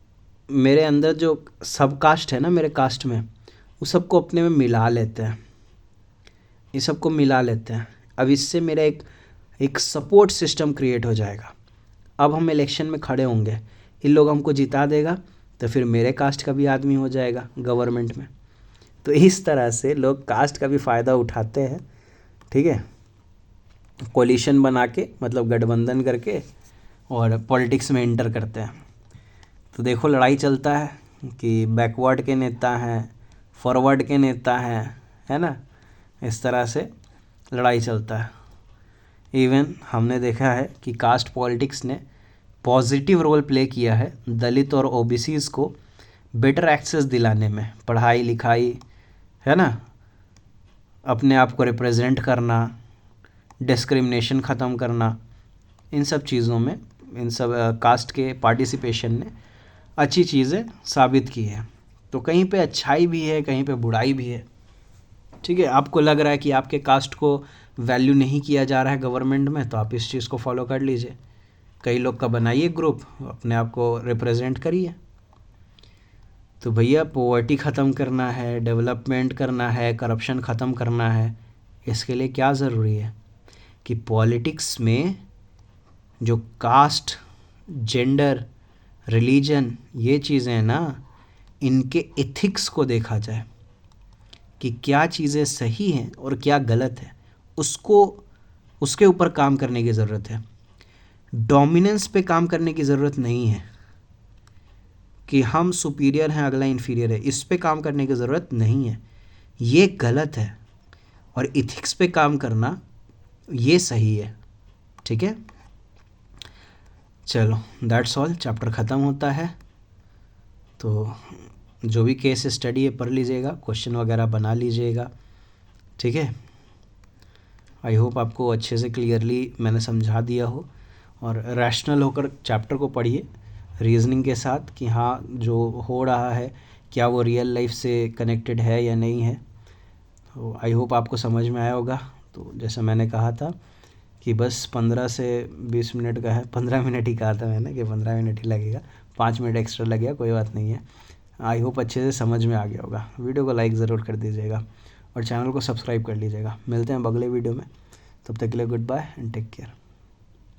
S1: मेरे अंदर जो सब कास्ट है ना मेरे कास्ट में, उस सबको अपने में मिला लेते हैं, ये सबको मिला लेते हैं। अब इससे मेरा एक सपोर्ट सिस्टम क्रिएट हो जाएगा। अब हम इलेक्शन में खड़े होंगे, इन लोग हमको जिता देगा, तो फिर मेरे कास्ट का भी आदमी हो जाएगा गवर्नमेंट में। तो इस तरह से लोग कास्ट का भी फ़ायदा उठाते हैं, ठीक है, कोलिशन बना के, मतलब गठबंधन करके, और पॉलिटिक्स में एंटर करते हैं। तो देखो लड़ाई चलता है कि बैकवर्ड के नेता हैं, फॉरवर्ड के नेता हैं, है ना, इस तरह से लड़ाई चलता है। इवन हमने देखा है कि कास्ट पॉलिटिक्स ने पॉजिटिव रोल प्ले किया है दलित और ओबीसीज़ को बेटर एक्सेस दिलाने में, पढ़ाई लिखाई, है ना, अपने आप को रिप्रेजेंट करना, डिस्क्रिमिनेशन ख़त्म करना, इन सब चीज़ों में, इन सब कास्ट के पार्टिसिपेशन ने अच्छी चीज़ें साबित की है। तो कहीं पे अच्छाई भी है, कहीं पे बुराई भी है, ठीक है। आपको लग रहा है कि आपके कास्ट को वैल्यू नहीं किया जा रहा है गवर्नमेंट में, तो आप इस चीज़ को फॉलो कर लीजिए, कई लोग का बनाइए ग्रुप, अपने आप को रिप्रेजेंट करिए। तो भैया पॉवर्टी ख़त्म करना है, डेवलपमेंट करना है, करप्शन ख़त्म करना है, इसके लिए क्या ज़रूरी है कि पॉलिटिक्स में जो कास्ट, जेंडर, रिलीजन, ये चीज़ें हैं ना, इनके एथिक्स को देखा जाए कि क्या चीज़ें सही हैं और क्या गलत है, उसके ऊपर काम करने की ज़रूरत है। डोमिनेंस पे काम करने की ज़रूरत नहीं है कि हम सुपीरियर हैं, अगला इन्फीरियर है, इस पे काम करने की ज़रूरत नहीं है, ये गलत है। और इथिक्स पे काम करना ये सही है, ठीक है। चलो दैट्स ऑल, चैप्टर ख़त्म होता है। तो जो भी केस स्टडी है पढ़ लीजिएगा, क्वेश्चन वगैरह बना लीजिएगा, ठीक है। आई होप आपको अच्छे से क्लियरली मैंने समझा दिया हो, और रैशनल होकर चैप्टर को पढ़िए रीजनिंग के साथ कि हाँ जो हो रहा है क्या वो रियल लाइफ से कनेक्टेड है या नहीं है। तो आई होप आपको समझ में आया होगा। तो जैसा मैंने कहा था कि बस 15 से 20 मिनट का है, 15 मिनट ही कहा था मैंने कि 15 मिनट ही लगेगा, 5 मिनट एक्स्ट्रा लगेगा, कोई बात नहीं है। आई होप अच्छे से समझ में आ गया होगा। वीडियो को लाइक ज़रूर कर दीजिएगा और चैनल को सब्सक्राइब कर लीजिएगा। मिलते हैं अगले वीडियो में, तब तक के लिए goodbye and take care.